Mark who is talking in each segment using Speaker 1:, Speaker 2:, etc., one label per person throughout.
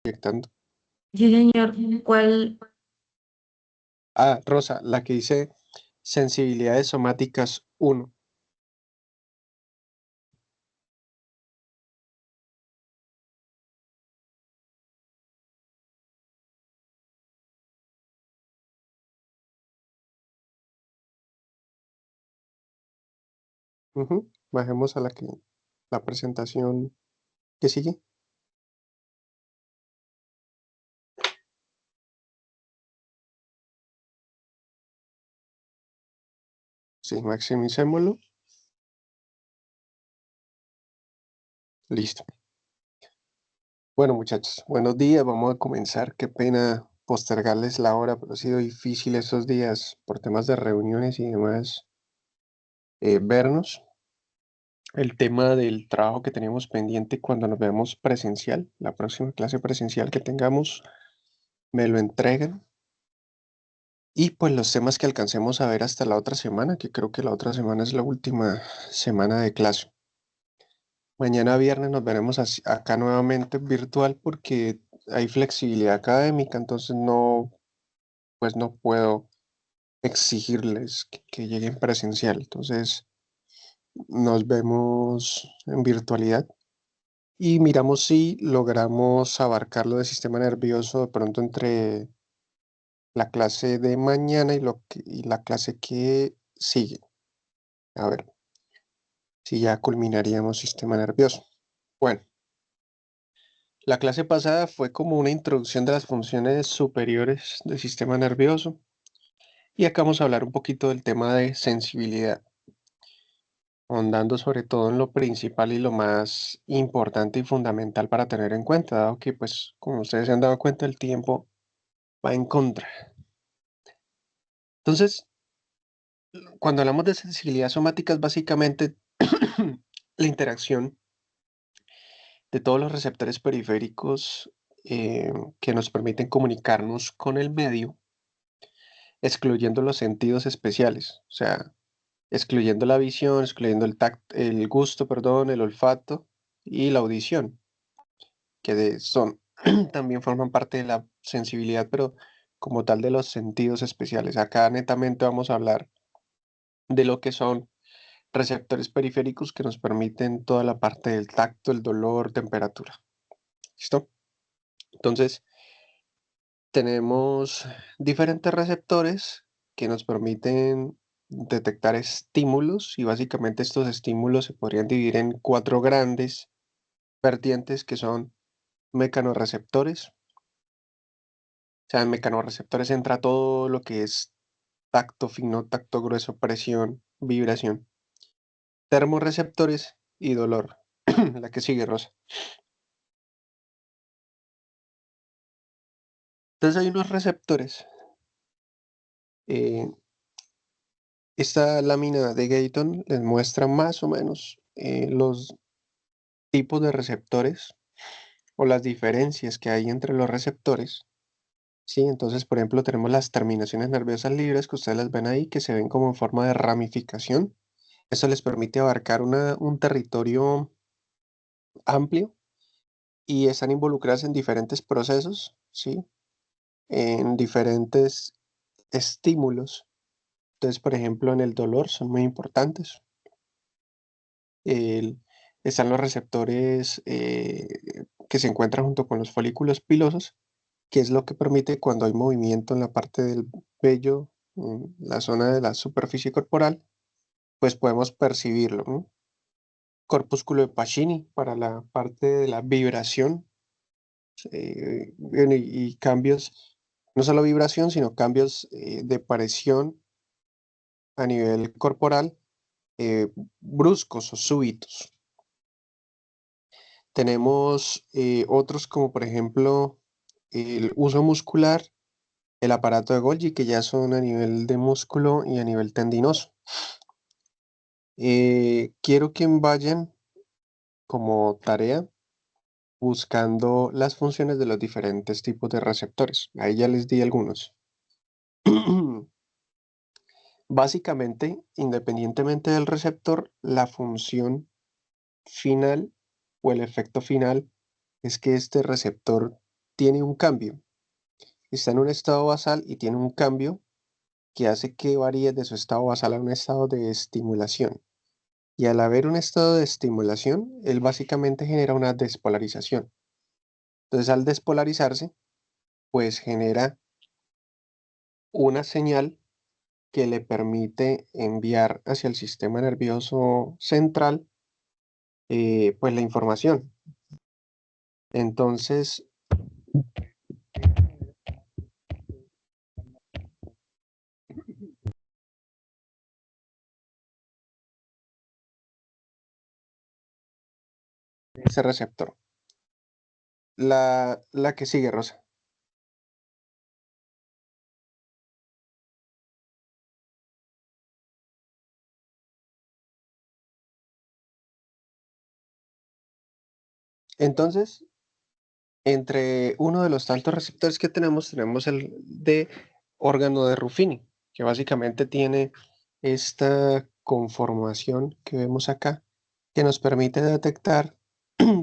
Speaker 1: Proyectando.
Speaker 2: Sí, señor. ¿Cuál?
Speaker 1: Ah, Rosa, la que dice sensibilidades somáticas 1. Bajemos a la presentación que sigue. Sí, maximicémoslo. Listo. Bueno, muchachos, buenos días. Vamos a comenzar. Qué pena postergarles la hora, pero ha sido difícil estos días por temas de reuniones y demás vernos. El tema del trabajo que teníamos pendiente cuando nos veamos presencial, la próxima clase presencial que tengamos, me lo entregan. Y pues los temas que alcancemos a ver hasta la otra semana, que creo que la otra semana es la última semana de clase. Mañana viernes nos veremos acá nuevamente virtual porque hay flexibilidad académica, entonces pues no puedo exigirles que lleguen presencial. Entonces nos vemos en virtualidad y miramos si logramos abarcar lo del sistema nervioso de pronto entre la clase de mañana y la clase que sigue. A ver si ya culminaríamos sistema nervioso. Bueno, la clase pasada fue como una introducción de las funciones superiores del sistema nervioso y acá vamos a hablar un poquito del tema de sensibilidad, ahondando sobre todo en lo principal y lo más importante y fundamental para tener en cuenta, dado que pues como ustedes se han dado cuenta el tiempo va en contra. Entonces, cuando hablamos de sensibilidad somática es básicamente la interacción de todos los receptores periféricos que nos permiten comunicarnos con el medio, excluyendo los sentidos especiales, o sea, excluyendo la visión, excluyendo el gusto, perdón, el olfato y la audición, son también forman parte de la sensibilidad, pero como tal de los sentidos especiales. Acá netamente vamos a hablar de lo que son receptores periféricos que nos permiten toda la parte del tacto, el dolor, temperatura. ¿Listo? Entonces, tenemos diferentes receptores que nos permiten detectar estímulos y básicamente estos estímulos se podrían dividir en cuatro grandes vertientes que son mecanorreceptores. O sea, en mecanorreceptores entra todo lo que es tacto fino, tacto grueso, presión, vibración. Termorreceptores y dolor. La que sigue, Rosa. Entonces hay unos receptores. eh, Esta lámina de Gayton les muestra más o menos los tipos de receptores o las diferencias que hay entre los receptores. Sí, entonces, por ejemplo, tenemos las terminaciones nerviosas libres que ustedes las ven ahí, que se ven como en forma de ramificación. Eso les permite abarcar un territorio amplio y están involucradas en diferentes procesos, ¿sí? En diferentes estímulos. Entonces, por ejemplo, en el dolor son muy importantes. El- Están los receptores que se encuentran junto con los folículos pilosos, que es lo que permite cuando hay movimiento en la parte del vello, en la zona de la superficie corporal, pues podemos percibirlo, ¿no? Corpúsculo de Pacini para la parte de la vibración bueno, y cambios, no solo vibración, sino cambios de presión a nivel corporal eh, bruscos o súbitos. Tenemos otros como por ejemplo el uso muscular, el aparato de Golgi, que ya son a nivel de músculo y a nivel tendinoso. Quiero que vayan como tarea buscando las funciones de los diferentes tipos de receptores. Ahí ya les di algunos. Básicamente, independientemente del receptor, la función final o el efecto final es que este receptor tiene un cambio. Está en un estado basal y tiene un cambio que hace que varíe de su estado basal a un estado de estimulación. Y al haber un estado de estimulación, él básicamente genera una despolarización. Entonces, al despolarizarse, pues genera una señal que le permite enviar hacia el sistema nervioso central, pues la información. Entonces, ese receptor. La que sigue, Rosa. Entonces, entre uno de los tantos receptores que tenemos el de órgano de Ruffini, que básicamente tiene esta conformación que vemos acá, que nos permite detectar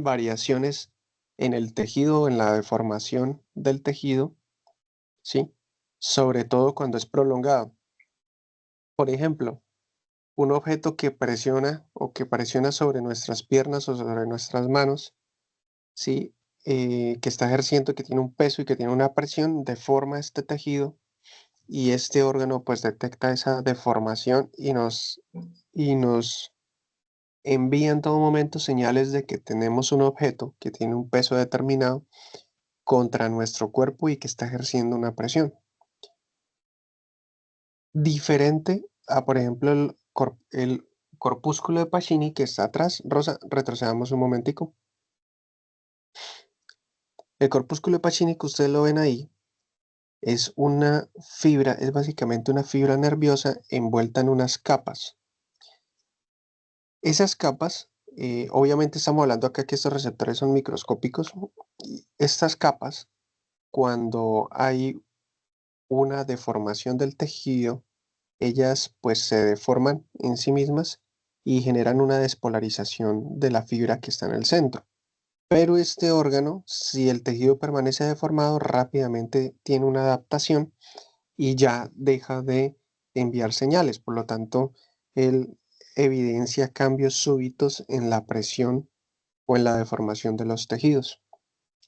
Speaker 1: variaciones en el tejido, en la deformación del tejido, ¿sí? Sobre todo cuando es prolongado. Por ejemplo, un objeto que presiona o que presiona sobre nuestras piernas o sobre nuestras manos, ¿sí? Que está ejerciendo, que tiene un peso y que tiene una presión, deforma este tejido y este órgano pues detecta esa deformación y nos envía en todo momento señales de que tenemos un objeto que tiene un peso determinado contra nuestro cuerpo y que está ejerciendo una presión. Diferente a, por ejemplo, el corpúsculo de Pacini que está atrás. Rosa, retrocedamos un momentico. El corpúsculo de Pacini que ustedes lo ven ahí es una fibra, es básicamente una fibra nerviosa envuelta en unas capas. Esas capas, obviamente estamos hablando acá que estos receptores son microscópicos. Y estas capas, cuando hay una deformación del tejido, ellas pues se deforman en sí mismas y generan una despolarización de la fibra que está en el centro. Pero este órgano, si el tejido permanece deformado, rápidamente tiene una adaptación y ya deja de enviar señales. Por lo tanto, él evidencia cambios súbitos en la presión o en la deformación de los tejidos.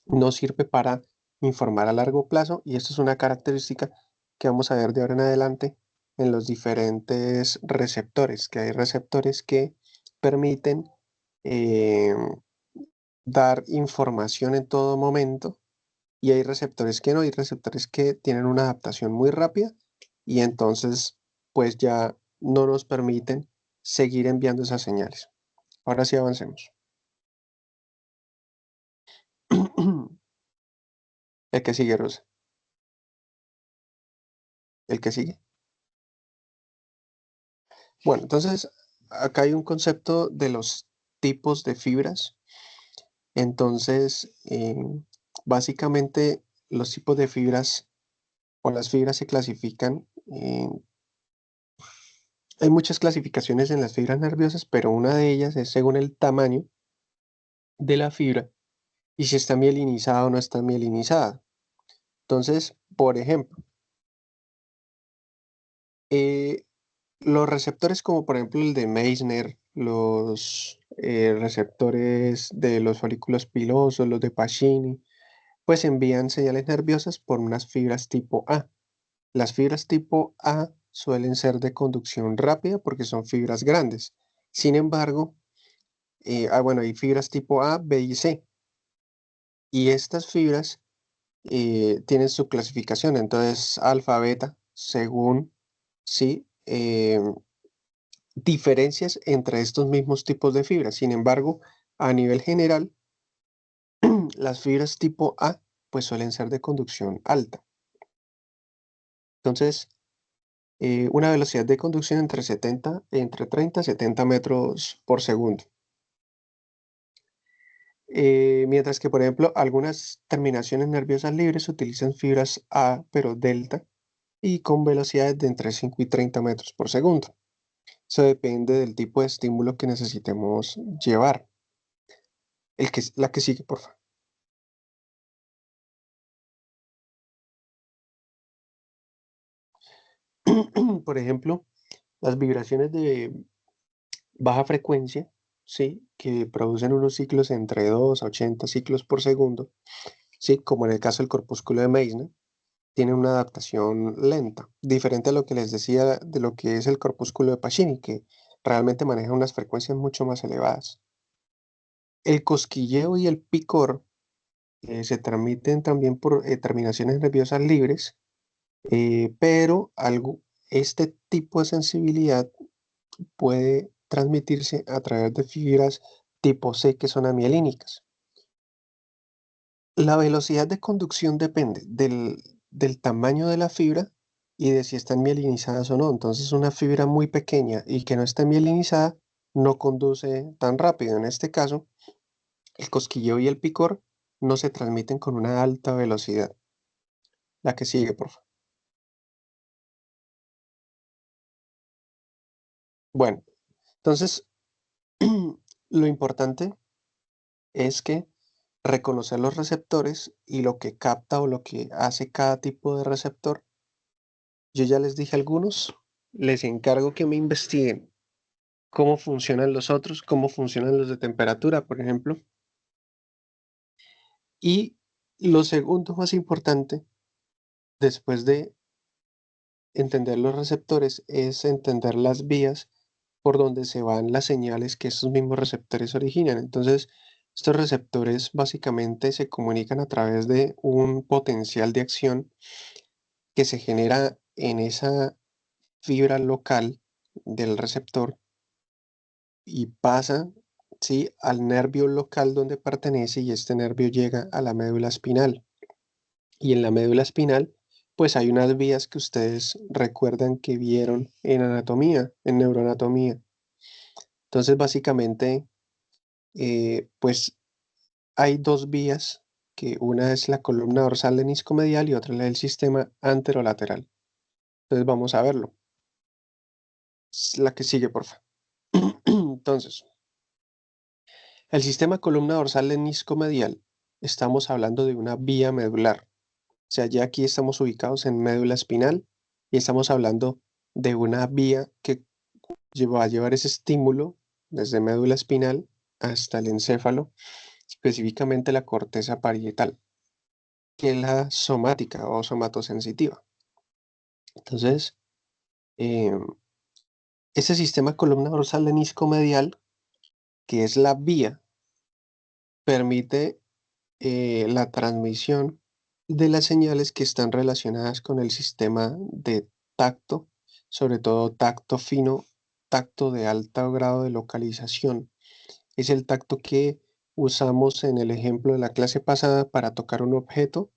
Speaker 1: No sirve para informar a largo plazo y esto es una característica que vamos a ver de ahora en adelante en los diferentes receptores, que hay receptores que permiten eh, dar información en todo momento y hay receptores que no, hay receptores que tienen una adaptación muy rápida y entonces pues ya no nos permiten seguir enviando esas señales. Ahora sí avancemos. El que sigue, Rosa. El que sigue. Bueno, entonces acá hay un concepto de los tipos de fibras. Entonces, básicamente los tipos de fibras o las fibras se clasifican. Hay muchas clasificaciones en las fibras nerviosas, pero una de ellas es según el tamaño de la fibra y si está mielinizada o no está mielinizada. Entonces, por ejemplo, eh, los receptores como por ejemplo el de Meissner, los receptores de los folículos pilosos, los de Pacini, pues envían señales nerviosas por unas fibras tipo A. Las fibras tipo A suelen ser de conducción rápida porque son fibras grandes. Sin embargo, bueno, hay fibras tipo A, B y C. Y estas fibras tienen su clasificación, entonces alfa, beta, según, sí, diferencias entre estos mismos tipos de fibras. Sin embargo, a nivel general, las fibras tipo A pues suelen ser de conducción alta. Entonces, una velocidad de conducción entre 30 y 70 metros por segundo. Mientras que, por ejemplo, algunas terminaciones nerviosas libres utilizan fibras A, pero delta, y con velocidades de entre 5 y 30 metros por segundo. Eso depende del tipo de estímulo que necesitemos llevar. La que sigue, por favor. Por ejemplo, las vibraciones de baja frecuencia, ¿sí? Que producen unos ciclos entre 2 a 80 ciclos por segundo, ¿sí? Como en el caso del corpúsculo de Meissner, tiene una adaptación lenta, diferente a lo que les decía de lo que es el corpúsculo de Pacini, que realmente maneja unas frecuencias mucho más elevadas. El cosquilleo y el picor se transmiten también por terminaciones nerviosas libres, pero este tipo de sensibilidad puede transmitirse a través de fibras tipo C que son amielínicas. La velocidad de conducción depende del tamaño de la fibra y de si están mielinizadas o no. Entonces, una fibra muy pequeña y que no esté mielinizada no conduce tan rápido. En este caso, el cosquilleo y el picor no se transmiten con una alta velocidad. La que sigue, por favor. Bueno, entonces, lo importante es que reconocer los receptores y lo que capta o lo que hace cada tipo de receptor. Yo ya les dije algunos, les encargo que me investiguen cómo funcionan los otros, cómo funcionan los de temperatura, por ejemplo. Y lo segundo más importante, después de entender los receptores, es entender las vías por donde se van las señales que estos mismos receptores originan. Entonces, estos receptores básicamente se comunican a través de un potencial de acción que se genera en esa fibra local del receptor y pasa, ¿sí? Al nervio local donde pertenece y este nervio llega a la médula espinal. Y en la médula espinal, pues hay unas vías que ustedes recuerdan que vieron en anatomía, en neuroanatomía. Entonces, básicamente, pues hay dos vías, que una es la columna dorsal leniscomedial y otra la del sistema anterolateral. Entonces, vamos a verlo. La que sigue, por favor. Entonces, el sistema columna dorsal leniscomedial, estamos hablando de una vía medular. O sea, ya aquí estamos ubicados en médula espinal y estamos hablando de una vía que va a llevar ese estímulo desde médula espinal hasta el encéfalo, específicamente la corteza parietal, que es la somática o somatosensitiva. Entonces, eh, ese sistema columna dorsal leniscomedial, que es la vía, permite la transmisión de las señales que están relacionadas con el sistema de tacto, sobre todo tacto fino, tacto de alto grado de localización. Es el tacto que usamos en el ejemplo de la clase pasada para tocar un objeto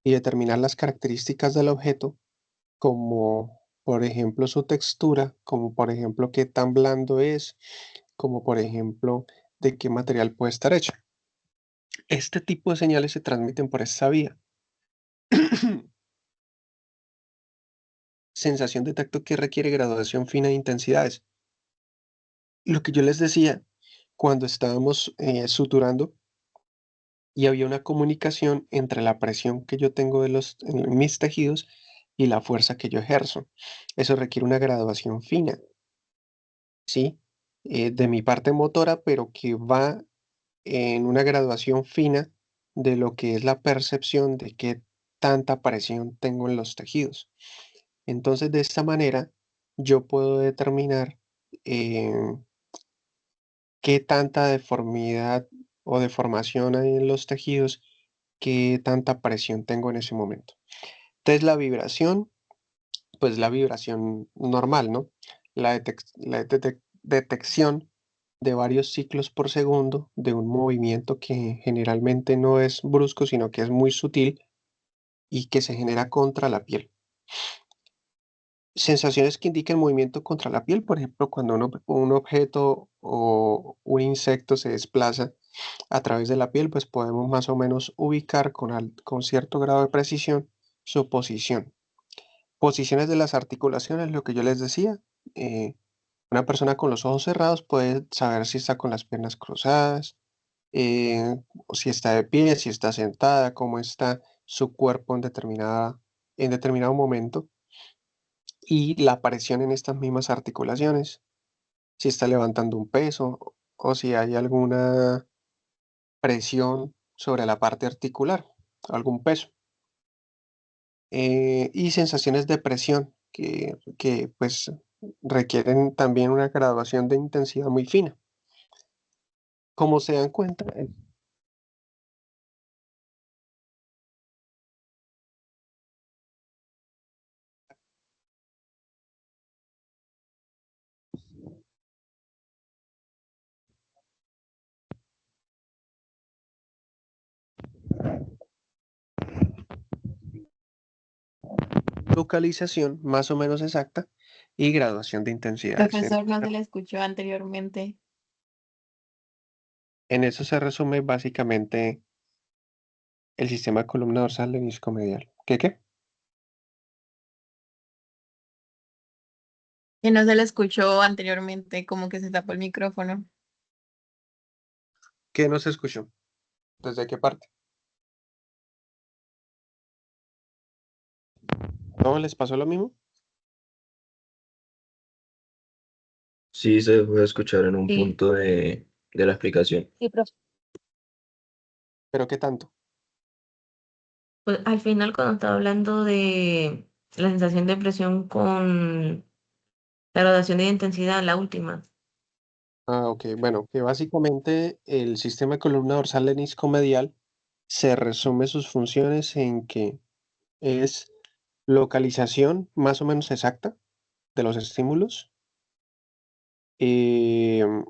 Speaker 1: y determinar las características del objeto, como por ejemplo su textura, como por ejemplo qué tan blando es, como por ejemplo de qué material puede estar hecho. Este tipo de señales se transmiten por esta vía. Sensación de tacto que requiere graduación fina de intensidades. Lo que yo les decía cuando estábamos suturando y había una comunicación entre la presión que yo tengo en mis tejidos y la fuerza que yo ejerzo. Eso requiere una graduación fina, ¿sí? De mi parte motora, pero que va en una graduación fina de lo que es la percepción de qué tanta presión tengo en los tejidos. Entonces, de esta manera, yo puedo determinar eh, qué tanta deformidad o deformación hay en los tejidos, qué tanta presión tengo en ese momento. Entonces, la vibración, pues la vibración normal, ¿no? La detección de varios ciclos por segundo de un movimiento que generalmente no es brusco, sino que es muy sutil y que se genera contra la piel. Sensaciones que indiquen movimiento contra la piel, por ejemplo, cuando un objeto o un insecto se desplaza a través de la piel, pues podemos más o menos ubicar con cierto grado de precisión su posición. Posiciones de las articulaciones, lo que yo les decía, eh, una persona con los ojos cerrados puede saber si está con las piernas cruzadas, o si está de pie, si está sentada, cómo está su cuerpo en determinado momento. y la presión en estas mismas articulaciones, si está levantando un peso o si hay alguna presión sobre la parte articular, algún peso. Y sensaciones de presión que pues requieren también una graduación de intensidad muy fina. Como se dan cuenta, localización más o menos exacta y graduación de intensidades.
Speaker 3: Profesor, no se le escuchó anteriormente.
Speaker 1: En eso se resume básicamente el sistema de columna dorsal lenisco-medial. ¿Qué?
Speaker 3: Que no se le escuchó anteriormente, como que se tapó el micrófono.
Speaker 1: ¿Qué no se escuchó? ¿Desde qué parte? ¿No les pasó lo mismo?
Speaker 4: Sí, se dejó de escuchar en un
Speaker 2: Sí,
Speaker 4: punto de la explicación.
Speaker 2: sí, profe.
Speaker 1: ¿Pero qué tanto?
Speaker 2: Pues al final cuando estaba hablando de la sensación de presión con la graduación de intensidad, la última.
Speaker 1: Ah, ok. Bueno, que básicamente el sistema de columna dorsal lenisco-medial se resume sus funciones en que es localización más o menos exacta de los estímulos, em,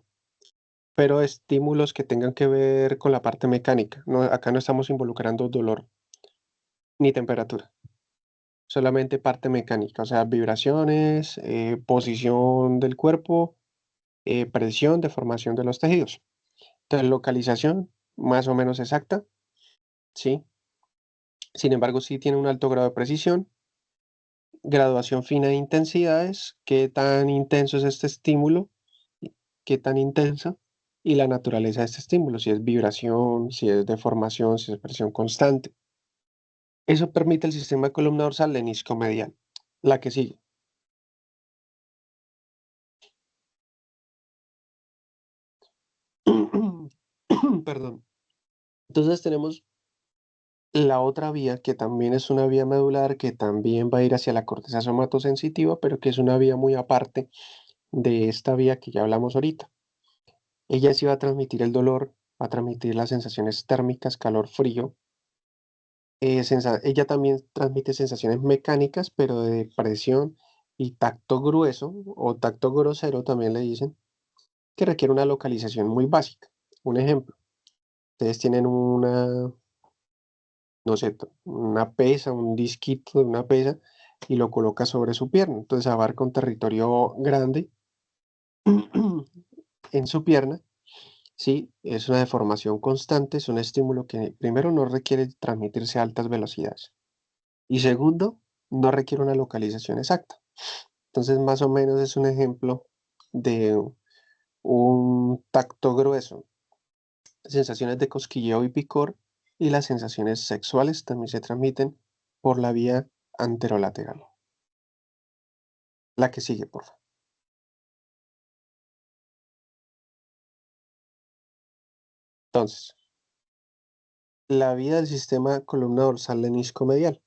Speaker 1: pero estímulos que tengan que ver con la parte mecánica. No, acá no estamos involucrando dolor ni temperatura, solamente parte mecánica, o sea, vibraciones, posición del cuerpo, presión, deformación de los tejidos. Entonces, localización más o menos exacta, ¿sí? Sin embargo, sí tiene un alto grado de precisión, graduación fina de intensidades, qué tan intenso es este estímulo, qué tan intensa, y la naturaleza de este estímulo, si es vibración, si es deformación, si es presión constante. Eso permite el sistema de columna dorsal lenisco-medial. La que sigue. Perdón. Entonces tenemos la otra vía, que también es una vía medular, que también va a ir hacia la corteza somatosensitiva, pero que es una vía muy aparte de esta vía que ya hablamos ahorita. Ella sí va a transmitir el dolor, va a transmitir las sensaciones térmicas, calor, frío. Ella también transmite sensaciones mecánicas, pero de presión y tacto grueso o tacto grosero también le dicen, que requiere una localización muy básica. Un ejemplo, ustedes tienen una, no sé, una pesa, un disquito de una pesa y lo coloca sobre su pierna. Entonces abarca un territorio grande en su pierna. Sí, es una deformación constante, es un estímulo que primero no requiere transmitirse a altas velocidades y segundo, no requiere una localización exacta. Entonces, más o menos es un ejemplo de un tacto grueso, sensaciones de cosquilleo y picor, y las sensaciones sexuales también se transmiten por la vía anterolateral. La que sigue, por favor. Entonces, la vía del sistema columna dorsal lenisco-medial.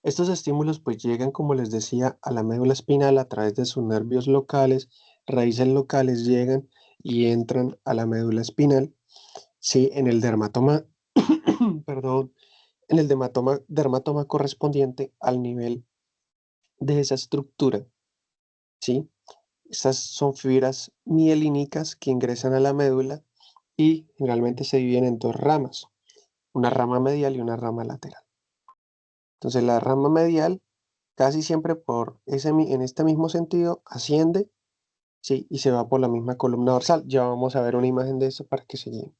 Speaker 1: Estos estímulos pues llegan, como les decía, a la médula espinal a través de sus nervios locales, raíces locales llegan y entran a la médula espinal, sí, en el dermatoma, perdón, en el dermatoma correspondiente al nivel de esa estructura, ¿sí? Estas son fibras mielínicas que ingresan a la médula y generalmente se dividen en dos ramas, una rama medial y una rama lateral. Entonces la rama medial casi siempre en este mismo sentido asciende, ¿sí? Y se va por la misma columna dorsal. Ya vamos a ver una imagen de eso para que se guíen.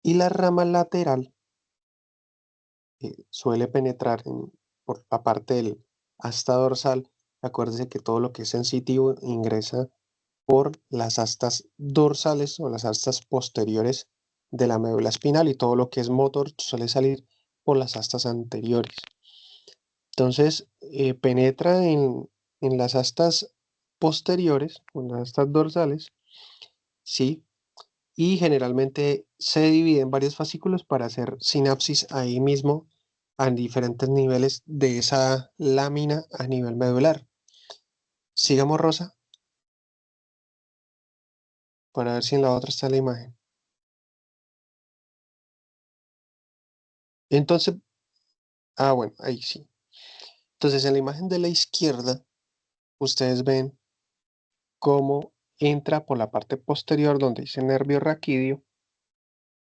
Speaker 1: Y la rama lateral suele penetrar por la parte del asta dorsal. Acuérdense que todo lo que es sensitivo ingresa por las astas dorsales o las astas posteriores de la médula espinal y todo lo que es motor suele salir por las astas anteriores. Entonces, penetra en las astas posteriores, en las astas dorsales, ¿sí? Y generalmente se divide en varios fascículos para hacer sinapsis ahí mismo a diferentes niveles de esa lámina a nivel medular. Sigamos, Rosa, para ver si en la otra está la imagen. Entonces, bueno, ahí sí. Entonces, en la imagen de la izquierda, ustedes ven cómo entra por la parte posterior donde dice nervio raquídeo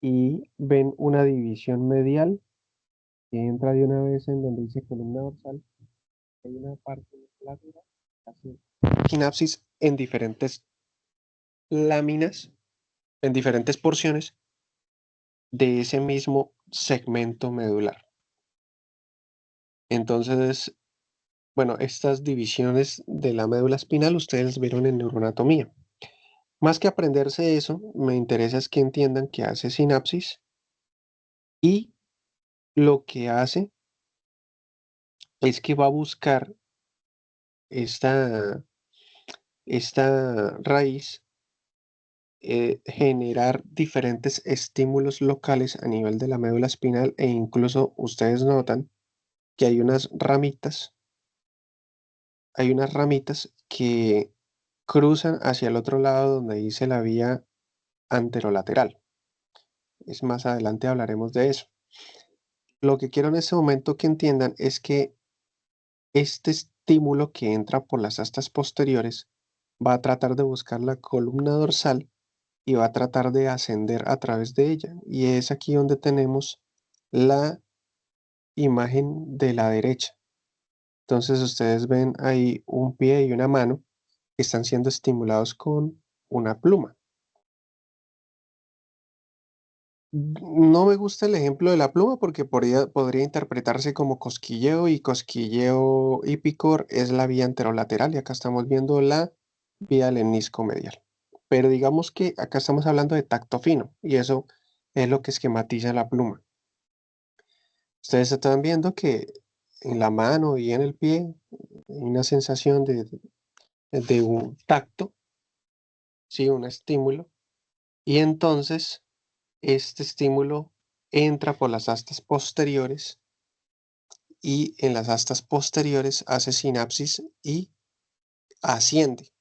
Speaker 1: y ven una división medial que entra de una vez en donde dice columna dorsal. Hay una parte lateral, hace sinapsis en diferentes láminas, en diferentes porciones de ese mismo segmento medular. Entonces, bueno, estas divisiones de la médula espinal ustedes vieron en neuroanatomía. Más que aprenderse eso, me interesa es que entiendan que hace sinapsis y lo que hace es que va a buscar esta, esta raíz, generar diferentes estímulos locales a nivel de la médula espinal e incluso ustedes notan que hay unas ramitas que cruzan hacia el otro lado donde dice la vía anterolateral. Es más adelante hablaremos de eso. Lo que quiero en este momento que entiendan es que este estímulo que entra por las astas posteriores va a tratar de buscar la columna dorsal y va a tratar de ascender a través de ella. Y es aquí donde tenemos la imagen de la derecha. Entonces ustedes ven ahí un pie y una mano que están siendo estimulados con una pluma. No me gusta el ejemplo de la pluma porque podría interpretarse como cosquilleo y cosquilleo y picor es la vía anterolateral y acá estamos viendo la vía lemnisco medial. Pero digamos que acá estamos hablando de tacto fino y eso es lo que esquematiza la pluma. Ustedes están viendo que en la mano y en el pie hay una sensación de un tacto, ¿sí? Un estímulo. Y entonces este estímulo entra por las astas posteriores y en las astas posteriores hace sinapsis y asciende.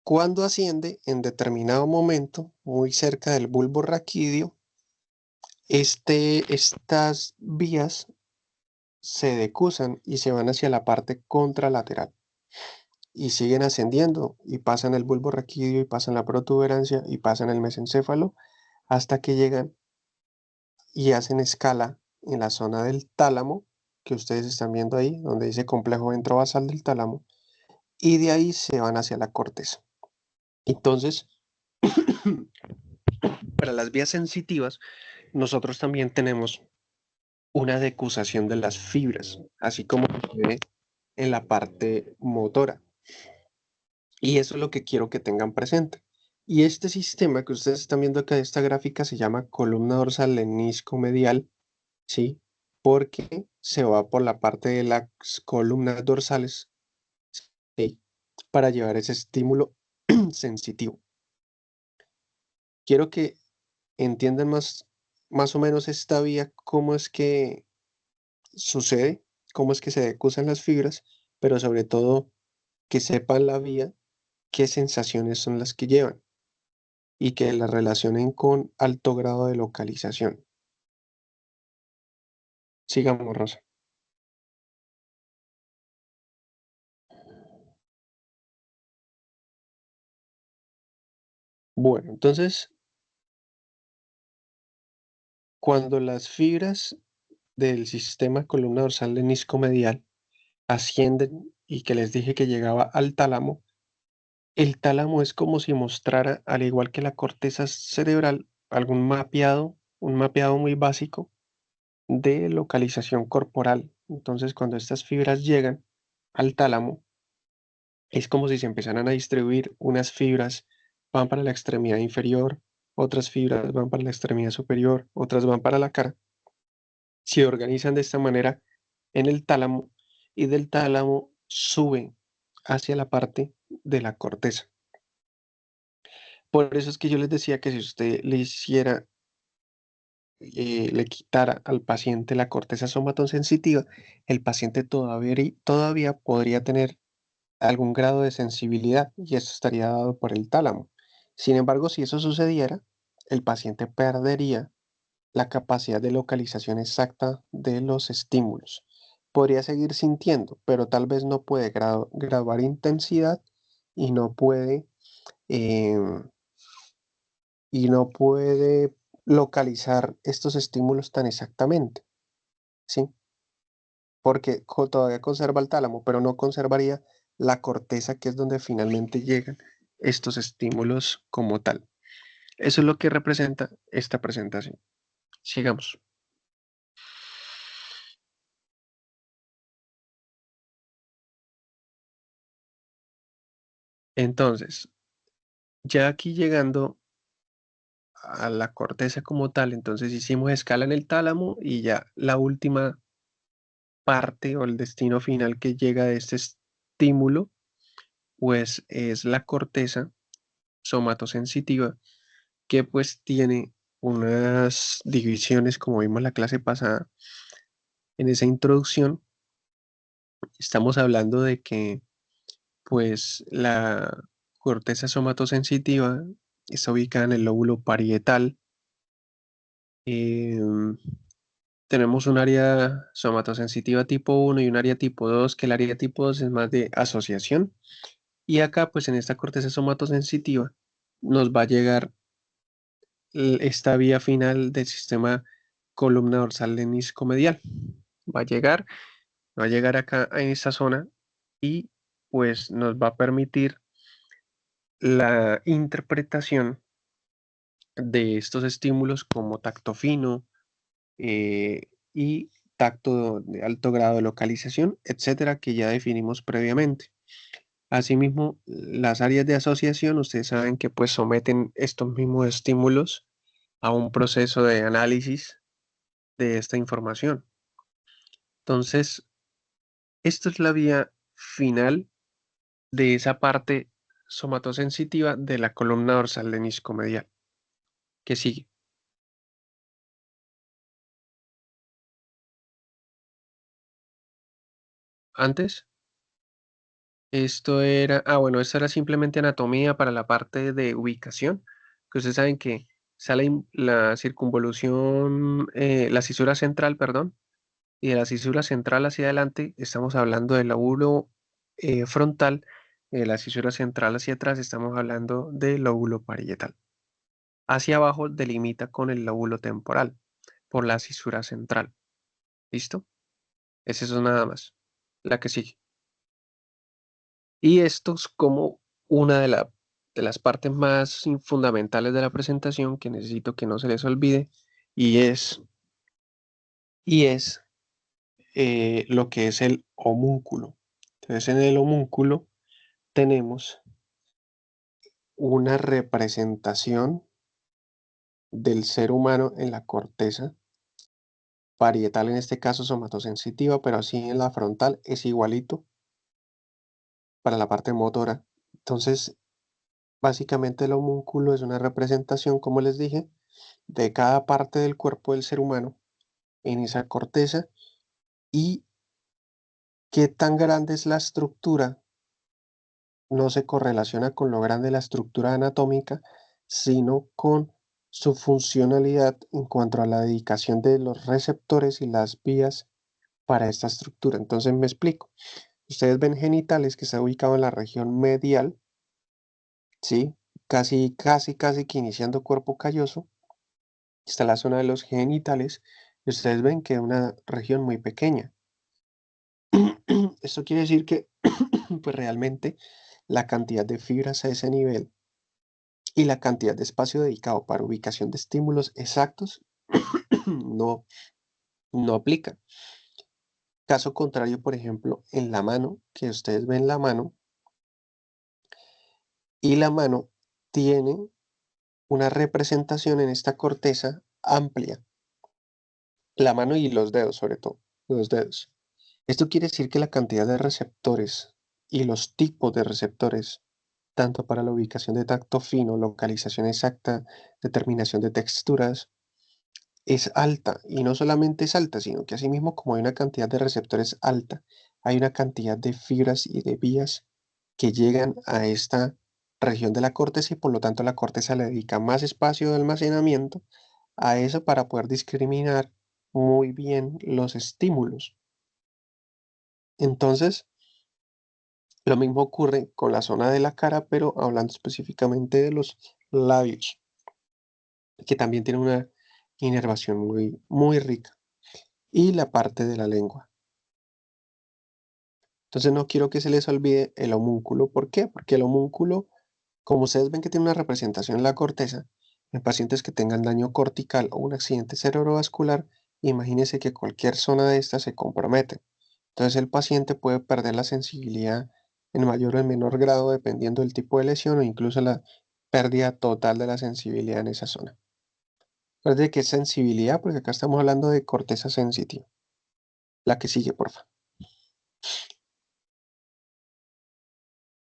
Speaker 1: Cuando asciende, en determinado momento, muy cerca del bulbo raquídeo, estas vías se decusan y se van hacia la parte contralateral y siguen ascendiendo y pasan el bulbo raquídeo y pasan la protuberancia y pasan el mesencéfalo hasta que llegan y hacen escala en la zona del tálamo que ustedes están viendo ahí, donde dice complejo ventrovasal del tálamo, y de ahí se van hacia la corteza. Entonces, para las vías sensitivas, nosotros también tenemos una decusación de las fibras, así como se ve en la parte motora. Y eso es lo que quiero que tengan presente. Y este sistema que ustedes están viendo acá, esta gráfica, se llama columna dorsal lemnisco medial, ¿sí? Porque se va por la parte de las columnas dorsales, ¿sí? Para llevar ese estímulo sensitivo. Quiero que entiendan más o menos esta vía, cómo es que sucede, cómo es que se decusan las fibras, pero sobre todo que sepan la vía, qué sensaciones son las que llevan y que la relacionen con alto grado de localización. Sigamos, Rosa. Bueno, entonces, cuando las fibras del sistema columna dorsal lemnisco-medial ascienden y que les dije que llegaba al tálamo, el tálamo es como si mostrara, al igual que la corteza cerebral, un mapeado muy básico de localización corporal. Entonces, cuando estas fibras llegan al tálamo, es como si se empezaran a distribuir. Unas fibras van para la extremidad inferior, otras fibras van para la extremidad superior, otras van para la cara. Se organizan de esta manera en el tálamo y del tálamo sube hacia la parte de la corteza. Por eso es que yo les decía que si usted le quitara al paciente la corteza somatosensitiva, el paciente todavía podría tener algún grado de sensibilidad y eso estaría dado por el tálamo. Sin embargo, si eso sucediera, el paciente perdería la capacidad de localización exacta de los estímulos. Podría seguir sintiendo, pero tal vez no puede graduar intensidad y no puede, em, y no puede localizar estos estímulos tan exactamente, ¿sí? Porque todavía conserva el tálamo, pero no conservaría la corteza, que es donde finalmente llegan estos estímulos como tal. Eso es lo que representa esta presentación. Sigamos. Entonces, ya aquí llegando a la corteza como tal, entonces hicimos escala en el tálamo y ya la última parte o el destino final que llega de este estímulo, pues es la corteza somatosensitiva, que pues tiene unas divisiones, como vimos la clase pasada. En esa introducción estamos hablando de que pues la corteza somatosensitiva está ubicada en el lóbulo parietal. em, Tenemos un área somatosensitiva tipo 1 y un área tipo 2, que el área tipo 2 es más de asociación. Y acá, pues en esta corteza somatosensitiva, nos va a llegar esta vía final del sistema columna dorsal leniscomedial. Va a llegar, va a llegar acá en esta zona y pues nos va a permitir la interpretación de estos estímulos como tacto fino, y tacto de alto grado de localización, etcétera, que ya definimos previamente. Asimismo, las áreas de asociación, ustedes saben que pues someten estos mismos estímulos a un proceso de análisis de esta información. Entonces, esto es la vía final de esa parte somatosensitiva de la columna dorsal leniscomedial. ¿Qué sigue? Antes, bueno, esto era simplemente anatomía para la parte de ubicación, que ustedes saben que sale la circunvolución, la cisura central, perdón, y de la cisura central hacia adelante estamos hablando del lóbulo frontal, y de la cisura central hacia atrás estamos hablando del lóbulo parietal. Hacia abajo delimita con el lóbulo temporal por la cisura central. ¿Listo? Es eso nada más. La que sigue. Y esto es como una de las partes más fundamentales de la presentación que necesito que no se les olvide y es lo que es el homúnculo. Entonces en el homúnculo tenemos una representación del ser humano en la corteza parietal, en este caso somatosensitiva, pero así en la frontal es igualito para la parte motora. Entonces, básicamente el homúnculo es una representación, como les dije, de cada parte del cuerpo del ser humano en esa corteza y qué tan grande es la estructura no se correlaciona con lo grande de la estructura anatómica, sino con su funcionalidad en cuanto a la dedicación de los receptores y las vías para esta estructura. Entonces me explico. Ustedes ven genitales que está ubicado en la región medial, ¿sí? Casi que iniciando cuerpo calloso. Está la zona de los genitales y ustedes ven que es una región muy pequeña. Esto quiere decir que pues realmente la cantidad de fibras a ese nivel y la cantidad de espacio dedicado para ubicación de estímulos exactos no, no aplica. Caso contrario, por ejemplo, en la mano, que ustedes ven la mano, y la mano tiene una representación en esta corteza amplia. La mano y los dedos, sobre todo, los dedos. Esto quiere decir que la cantidad de receptores y los tipos de receptores, tanto para la ubicación de tacto fino, localización exacta, determinación de texturas, es alta. Y no solamente es alta, sino que asimismo como hay una cantidad de receptores alta, hay una cantidad de fibras y de vías que llegan a esta región de la corteza y por lo tanto la corteza le dedica más espacio de almacenamiento a eso para poder discriminar muy bien los estímulos. Entonces, lo mismo ocurre con la zona de la cara, pero hablando específicamente de los labios, que también tiene una inervación muy, muy rica, y la parte de la lengua. Entonces no quiero que se les olvide el homúnculo. ¿Por qué? Porque el homúnculo, como ustedes ven que tiene una representación en la corteza, en pacientes que tengan daño cortical o un accidente cerebrovascular, imagínense que cualquier zona de esta se compromete. Entonces el paciente puede perder la sensibilidad en mayor o en menor grado dependiendo del tipo de lesión o incluso la pérdida total de la sensibilidad en esa zona. ¿De qué es sensibilidad? Porque acá estamos hablando de corteza sensitiva. La que sigue, por favor.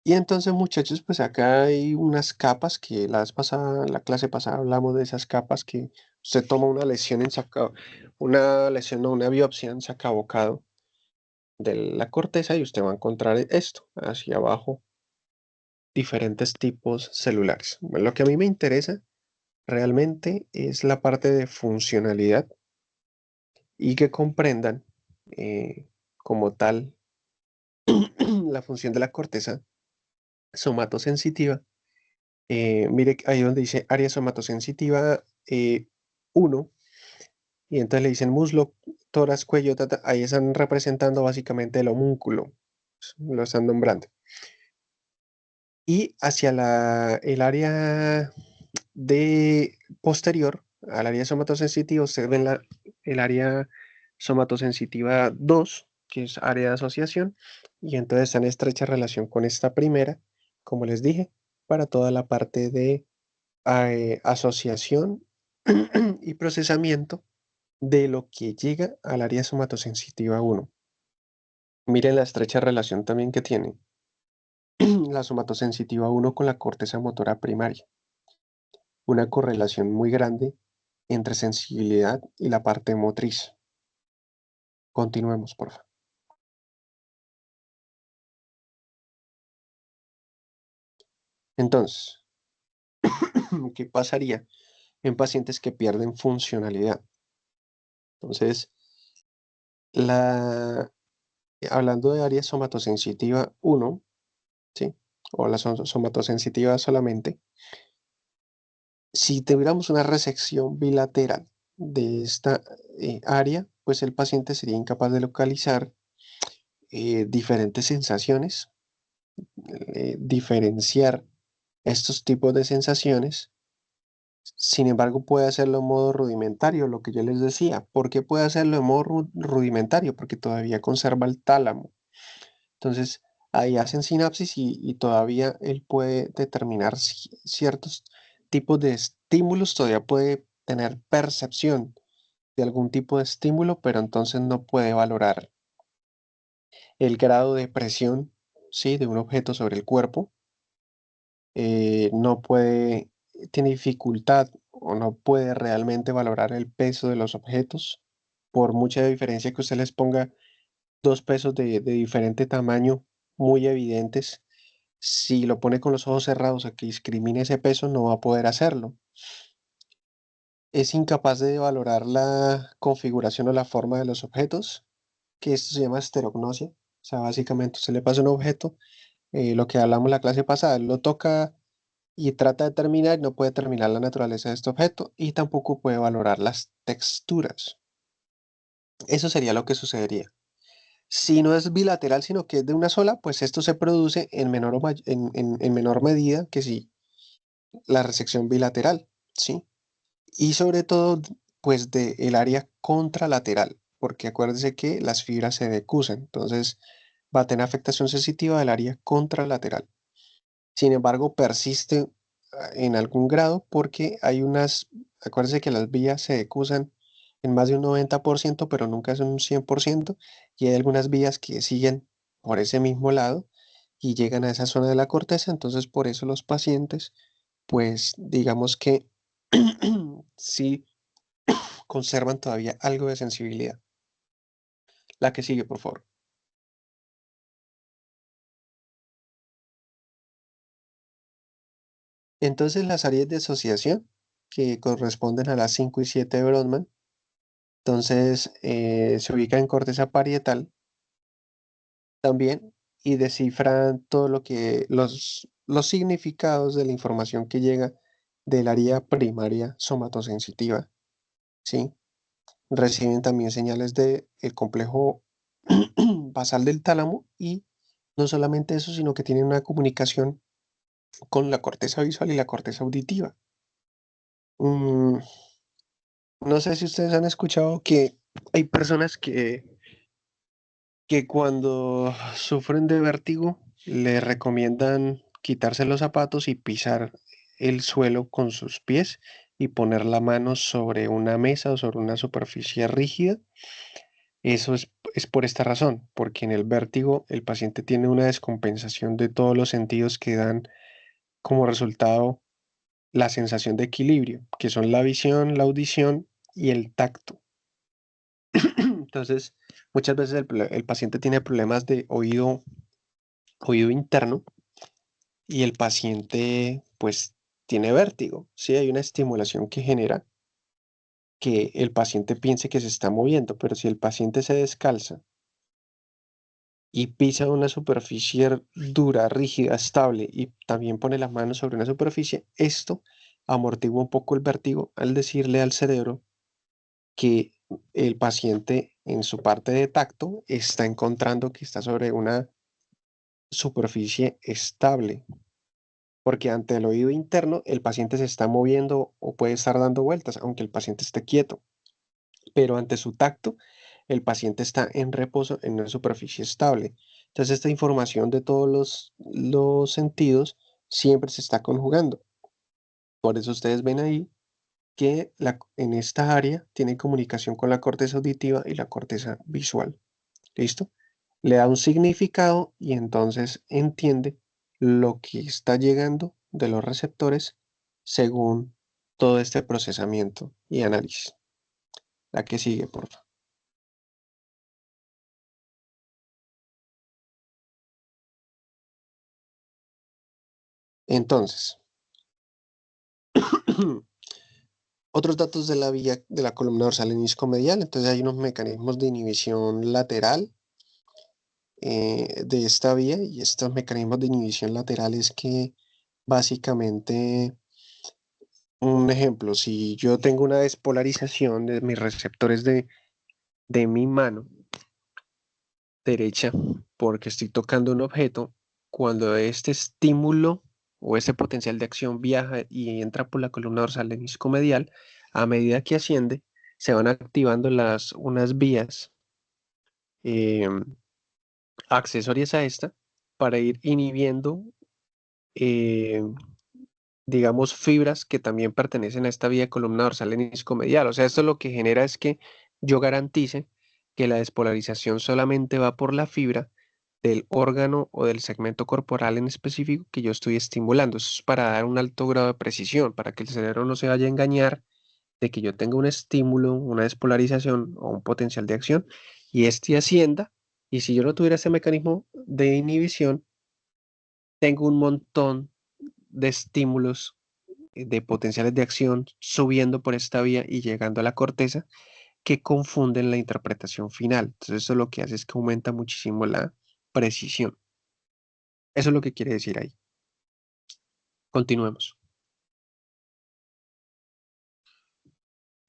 Speaker 1: Y entonces, muchachos, pues acá hay unas capas que la vez pasada, la clase pasada hablamos de esas capas que usted toma una lesión en una lesión, no, una biopsia en sacabocado de la corteza y usted va a encontrar esto, hacia abajo, diferentes tipos celulares. Bueno, lo que a mí me interesa realmente es la parte de funcionalidad y que comprendan como tal la función de la corteza somatosensitiva. Mire ahí donde dice área somatosensitiva 1, y entonces le dicen muslo, tórax, cuello, ahí están representando básicamente el homúnculo, lo están nombrando. Y hacia el área de posterior, al área somatosensitiva, ustedes ven el área somatosensitiva 2, que es área de asociación, y entonces está en estrecha relación con esta primera, como les dije, para toda la parte de asociación y procesamiento de lo que llega al área somatosensitiva 1. Miren la estrecha relación también que tiene la somatosensitiva 1 con la corteza motora primaria. Una correlación muy grande entre sensibilidad y la parte motriz. Continuemos, por favor. Entonces, ¿qué pasaría en pacientes que pierden funcionalidad? Entonces, hablando de área somatosensitiva 1, ¿sí? O la somatosensitiva solamente, si tuviéramos una resección bilateral de esta área, pues el paciente sería incapaz de localizar diferentes sensaciones, diferenciar estos tipos de sensaciones. Sin embargo, puede hacerlo en modo rudimentario, lo que yo les decía. ¿Por qué puede hacerlo en modo rudimentario? Porque todavía conserva el tálamo. Entonces, ahí hacen sinapsis y todavía él puede determinar ciertos tipos de estímulos, todavía puede tener percepción de algún tipo de estímulo, pero entonces no puede valorar el grado de presión, ¿sí? De un objeto sobre el cuerpo. No puede, tiene dificultad o no puede realmente valorar el peso de los objetos, por mucha diferencia que usted les ponga dos pesos de diferente tamaño muy evidentes. Si lo pone con los ojos cerrados a que discrimine ese peso, no va a poder hacerlo. Es incapaz de valorar la configuración o la forma de los objetos, que esto se llama esterognosia. O sea, básicamente usted le pasa un objeto, lo que hablamos la clase pasada, él lo toca y trata de terminar, no puede terminar la naturaleza de este objeto y tampoco puede valorar las texturas. Eso sería lo que sucedería. Si no es bilateral, sino que es de una sola, pues esto se produce en menor, en menor medida que si la resección bilateral, ¿sí? Y sobre todo, pues del área contralateral, porque acuérdense que las fibras se decusan, entonces va a tener afectación sensitiva del área contralateral. Sin embargo, persiste en algún grado porque hay acuérdense que las vías se decusan en más de un 90%, pero nunca es un 100%, y hay algunas vías que siguen por ese mismo lado y llegan a esa zona de la corteza, entonces por eso los pacientes, pues digamos que sí conservan todavía algo de sensibilidad. La que sigue, por favor. Entonces las áreas de asociación que corresponden a las 5 y 7 de Brodmann, entonces se ubican en corteza parietal también y descifran todo lo que los significados de la información que llega del área primaria somatosensitiva, ¿sí? Reciben también señales del complejo basal del tálamo y no solamente eso, sino que tienen una comunicación con la corteza visual y la corteza auditiva. Mm, no sé si ustedes han escuchado que hay personas que cuando sufren de vértigo le recomiendan quitarse los zapatos y pisar el suelo con sus pies y poner la mano sobre una mesa o sobre una superficie rígida. Eso es por esta razón, porque en el vértigo el paciente tiene una descompensación de todos los sentidos que dan como resultado la sensación de equilibrio, que son la visión, la audición y el tacto. Entonces, muchas veces el paciente tiene problemas de oído interno y el paciente pues tiene vértigo, ¿sí? Hay una estimulación que genera que el paciente piense que se está moviendo, pero si el paciente se descalza y pisa una superficie dura, rígida, estable y también pone las manos sobre una superficie, esto amortigua un poco el vértigo al decirle al cerebro que el paciente en su parte de tacto está encontrando que está sobre una superficie estable, porque ante el oído interno el paciente se está moviendo o puede estar dando vueltas, aunque el paciente esté quieto, pero ante su tacto el paciente está en reposo en una superficie estable. Entonces esta información de todos los sentidos siempre se está conjugando. Por eso ustedes ven ahí que en esta área tiene comunicación con la corteza auditiva y la corteza visual. ¿Listo? Le da un significado y entonces entiende lo que está llegando de los receptores según todo este procesamiento y análisis. La que sigue, por favor. Entonces, otros datos de la vía de la columna dorsal en iscomedial. Entonces hay unos mecanismos de inhibición lateral de esta vía y estos mecanismos de inhibición lateral es que básicamente, un ejemplo, si yo tengo una despolarización de mis receptores de mi mano derecha porque estoy tocando un objeto, cuando este estímulo o este potencial de acción viaja y entra por la columna dorsal del iscomedial, a medida que asciende, se van activando unas vías em, accesorias a esta para ir inhibiendo, em, digamos, fibras que también pertenecen a esta vía de columna dorsal en iscomedial. O sea, esto lo que genera es que yo garantice que la despolarización solamente va por la fibra del órgano o del segmento corporal en específico que yo estoy estimulando. Eso es para dar un alto grado de precisión, para que el cerebro no se vaya a engañar de que yo tenga un estímulo, una despolarización o un potencial de acción y este ascienda. Y si yo no tuviera ese mecanismo de inhibición, tengo un montón de estímulos de potenciales de acción subiendo por esta vía y llegando a la corteza que confunden la interpretación final. Entonces eso lo que hace es que aumenta muchísimo la precisión. Eso es lo que quiere decir ahí. Continuemos.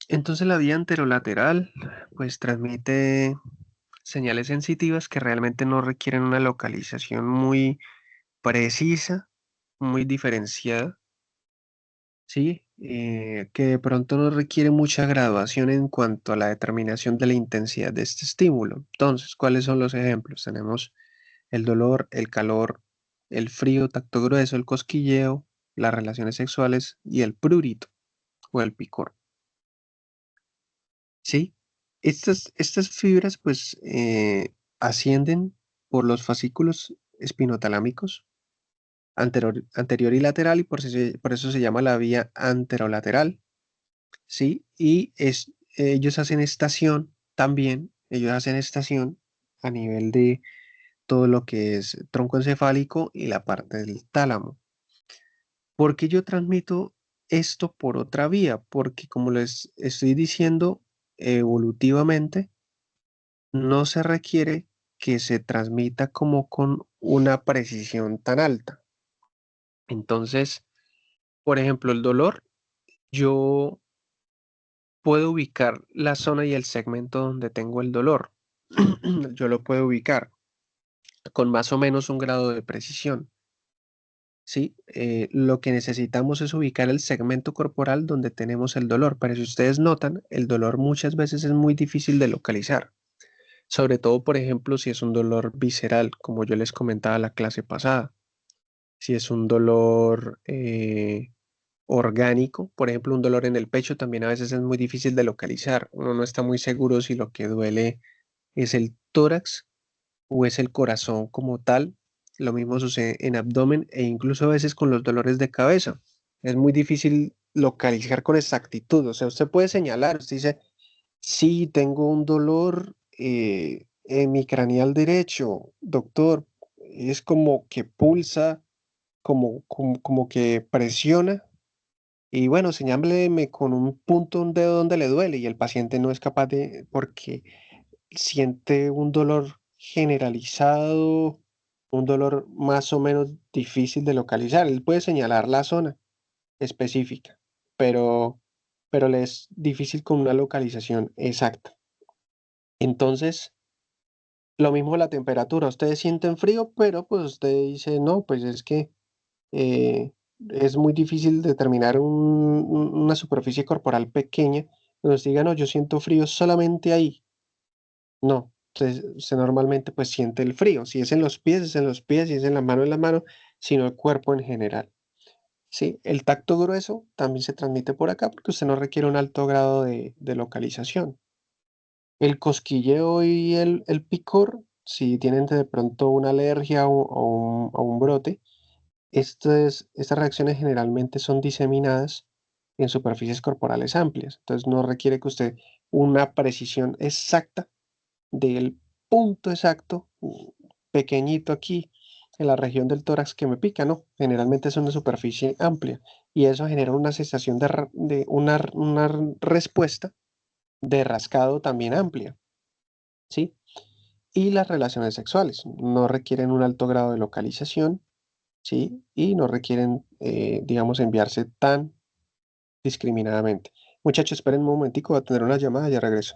Speaker 1: Entonces la vía anterolateral pues transmite señales sensitivas que realmente no requieren una localización muy precisa, muy diferenciada, ¿sí? Que de pronto no requiere mucha graduación en cuanto a la determinación de la intensidad de este estímulo. Entonces, ¿cuáles son los ejemplos? Tenemos el dolor, el calor, el frío, tacto grueso, el cosquilleo, las relaciones sexuales y el prurito o el picor. ¿sí? Estas fibras pues ascienden por los fascículos espinotalámicos anterior y lateral y por eso se llama la vía anterolateral, ¿sí? Y ellos hacen estación también, ellos hacen estación a nivel de todo lo que es tronco encefálico y la parte del tálamo. ¿Por qué yo transmito esto por otra vía? Porque como les estoy diciendo, evolutivamente no se requiere que se transmita como con una precisión tan alta. Entonces, por ejemplo, el dolor, yo puedo ubicar la zona y el segmento donde tengo el dolor. Yo lo puedo ubicar con más o menos un grado de precisión. ¿Sí? Lo que necesitamos es ubicar el segmento corporal donde tenemos el dolor. Pero si ustedes notan, el dolor muchas veces es muy difícil de localizar. Sobre todo, por ejemplo, si es un dolor visceral, como yo les comentaba la clase pasada. Si es un dolor orgánico, por ejemplo, un dolor en el pecho, también a veces es muy difícil de localizar. Uno no está muy seguro si lo que duele es el tórax o es el corazón como tal. Lo mismo sucede en abdomen e incluso a veces con los dolores de cabeza. Es muy difícil localizar con exactitud. O sea, usted puede señalar, usted dice, sí, tengo un dolor en mi craneal derecho, doctor. Es como que pulsa, como que presiona. Y bueno, señáleme con un punto, un dedo donde le duele y el paciente no es capaz de, porque siente un dolor generalizado, un dolor más o menos difícil de localizar. Él puede señalar la zona específica, pero, pero le es difícil con una localización exacta. Entonces, lo mismo la temperatura. Ustedes sienten frío, pero pues usted dice, no, pues es que eh, es muy difícil determinar una superficie corporal pequeña. Nos digan, no, yo siento frío solamente ahí. No, se normalmente pues siente el frío. Si es en los pies, es en los pies, si es en la mano, sino el cuerpo en general. Sí, el tacto grueso también se transmite por acá porque usted no requiere un alto grado de localización. El cosquilleo y el picor, si tienen de pronto una alergia o un brote, estas reacciones generalmente son diseminadas en superficies corporales amplias. Entonces no requiere que usted una precisión exacta del punto exacto, pequeñito aquí, en la región del tórax que me pica, ¿no? Generalmente es una superficie amplia y eso genera una sensación de una respuesta de rascado también amplia, ¿sí? Y las relaciones sexuales no requieren un alto grado de localización, ¿sí? Y no requieren, digamos, enviarse tan discriminadamente. Muchachos, esperen un momentico, voy a tener una llamada, ya regreso.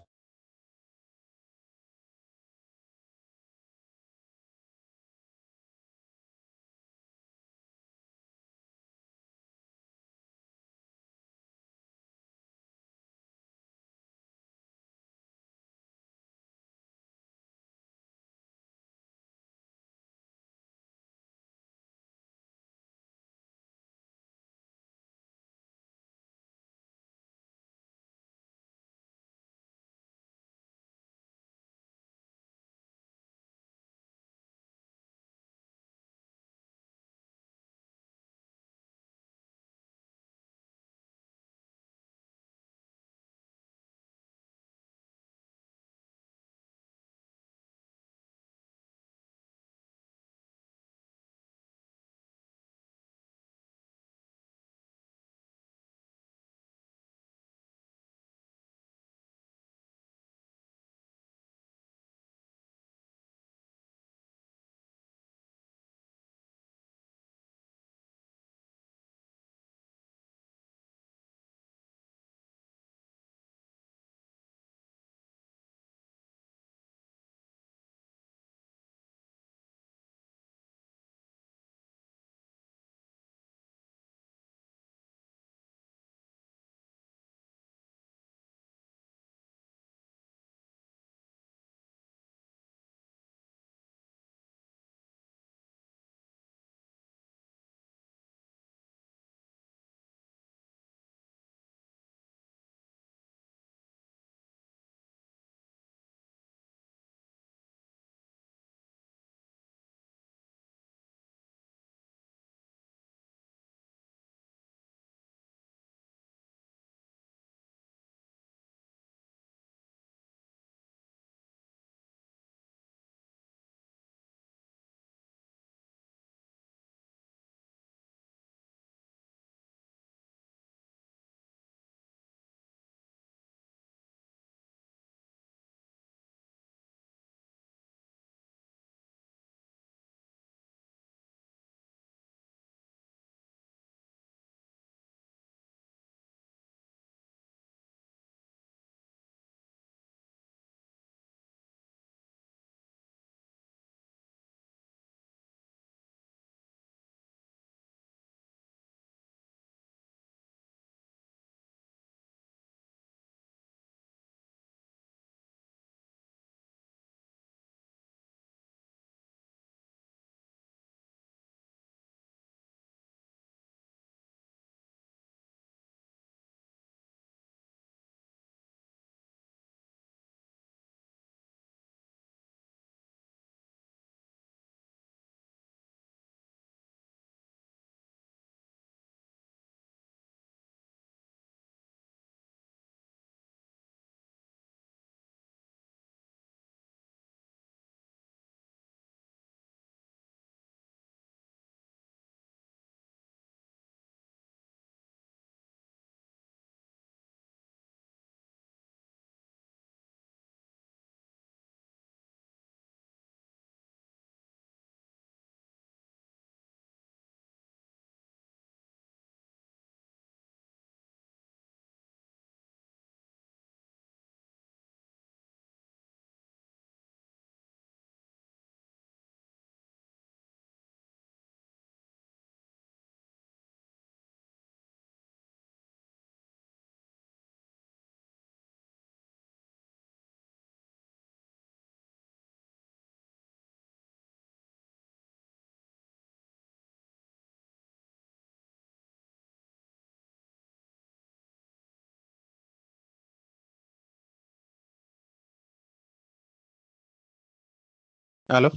Speaker 1: ¿Aló?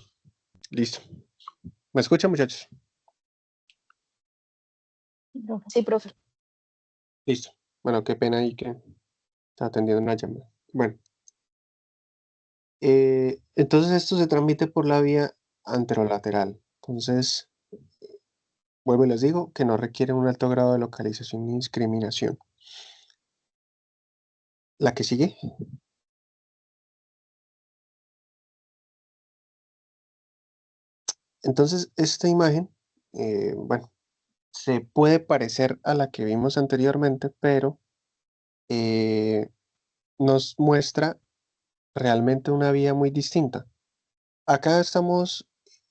Speaker 1: Listo. ¿Me escuchan, muchachos?
Speaker 3: Sí, profe.
Speaker 1: Listo. Bueno, qué pena ahí que está atendiendo una llamada. Bueno, entonces esto se transmite por la vía anterolateral. Entonces, vuelvo y les digo que no requiere un alto grado de localización ni discriminación. La que sigue. Entonces, esta imagen, bueno, se puede parecer a la que vimos anteriormente, pero eh, nos muestra realmente una vía muy distinta. Acá estamos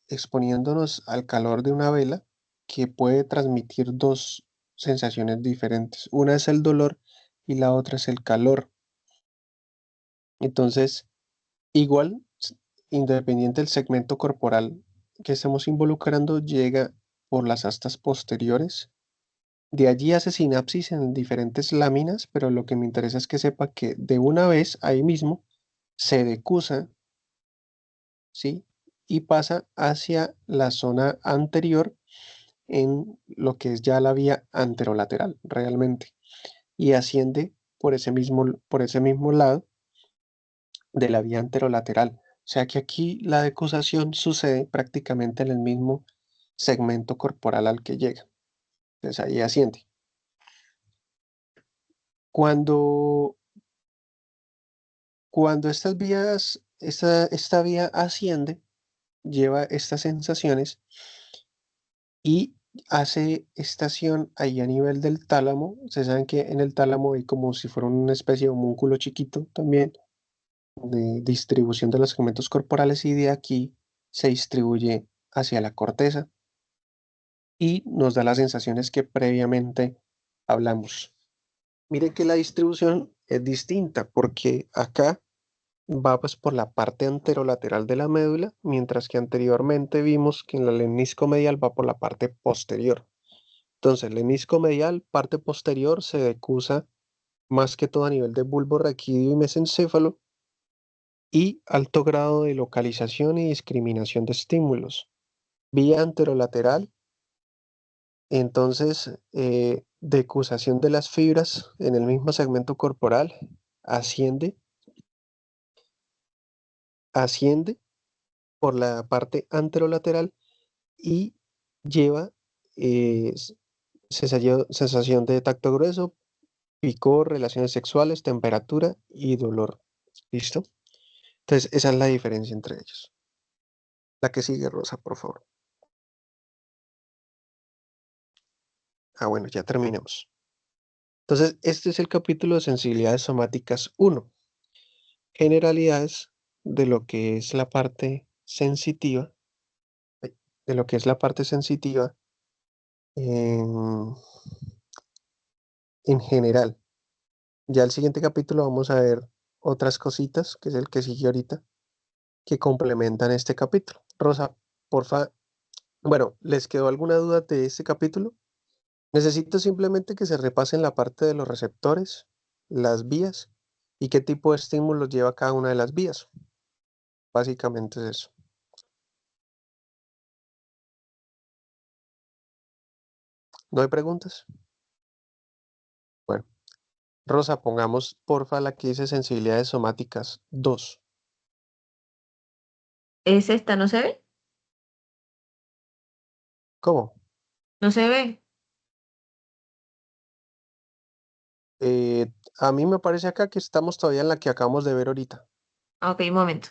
Speaker 1: exponiéndonos al calor de una vela que puede transmitir dos sensaciones diferentes. Una es el dolor y la otra es el calor. Entonces, igual, independiente del segmento corporal que estemos involucrando, llega por las astas posteriores. De allí hace sinapsis en diferentes láminas, pero lo que me interesa es que sepa que de una vez ahí mismo se decusa, ¿sí? Y pasa hacia la zona anterior en lo que es ya la vía anterolateral realmente y asciende por ese mismo lado de la vía anterolateral. O sea que aquí la decusación sucede prácticamente en el mismo segmento corporal al que llega. Entonces ahí asciende. Cuando, cuando estas vías, esta vía asciende, lleva estas sensaciones y hace estación ahí a nivel del tálamo. Ustedes saben que en el tálamo hay como si fuera una especie de homúnculo chiquito también de distribución de los segmentos corporales y de aquí se distribuye hacia la corteza y nos da las sensaciones que previamente hablamos. Miren que la distribución es distinta porque acá va pues por la parte anterolateral de la médula, mientras que anteriormente vimos que en la lemnisco medial va por la parte posterior. Entonces, lemnisco medial, parte posterior, se decusa más que todo a nivel de bulbo raquídeo y mesencéfalo y alto grado de localización y discriminación de estímulos. Vía anterolateral, entonces, decusación de las fibras en el mismo segmento corporal, asciende, asciende por la parte anterolateral y lleva sensación de tacto grueso, picor, relaciones sexuales, temperatura y dolor. ¿Listo? Entonces, esa es la diferencia entre ellos. La que sigue, Rosa, por favor. Ah, bueno, ya terminamos. Entonces, este es el capítulo de sensibilidades somáticas 1. Generalidades de lo que es la parte sensitiva, de lo que es la parte sensitiva en, en general. Ya el siguiente capítulo vamos a ver otras cositas, que es el que sigue ahorita, que complementan este capítulo. Rosa, porfa, bueno, ¿les quedó alguna duda de este capítulo? Necesito simplemente que se repasen la parte de los receptores, las vías y qué tipo de estímulos lleva cada una de las vías. Básicamente es eso. ¿No hay preguntas? Bueno, Rosa, pongamos porfa la que dice sensibilidades somáticas 2.
Speaker 2: ¿Es esta? ¿No se ve?
Speaker 1: ¿Cómo?
Speaker 2: ¿No se ve?
Speaker 1: A mí me parece acá que estamos todavía en la que acabamos de ver ahorita.
Speaker 2: Ah, ok, un momento.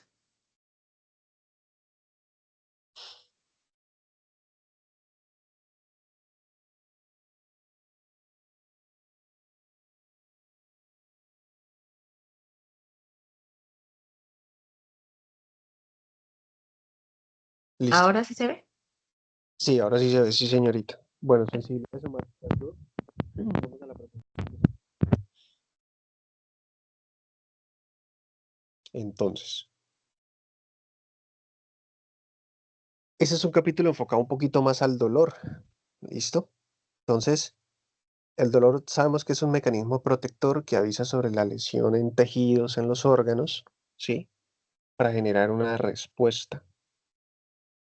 Speaker 1: Listo.
Speaker 2: ¿Ahora sí se ve?
Speaker 1: Sí, ahora sí se ve, sí, señorita. Bueno, sensibilidades somáticas 2. Vamos a la pregunta. Entonces, ese es un capítulo enfocado un poquito más al dolor. ¿Listo? Entonces, el dolor sabemos que es un mecanismo protector que avisa sobre la lesión en tejidos, en los órganos, ¿sí? Para generar una respuesta.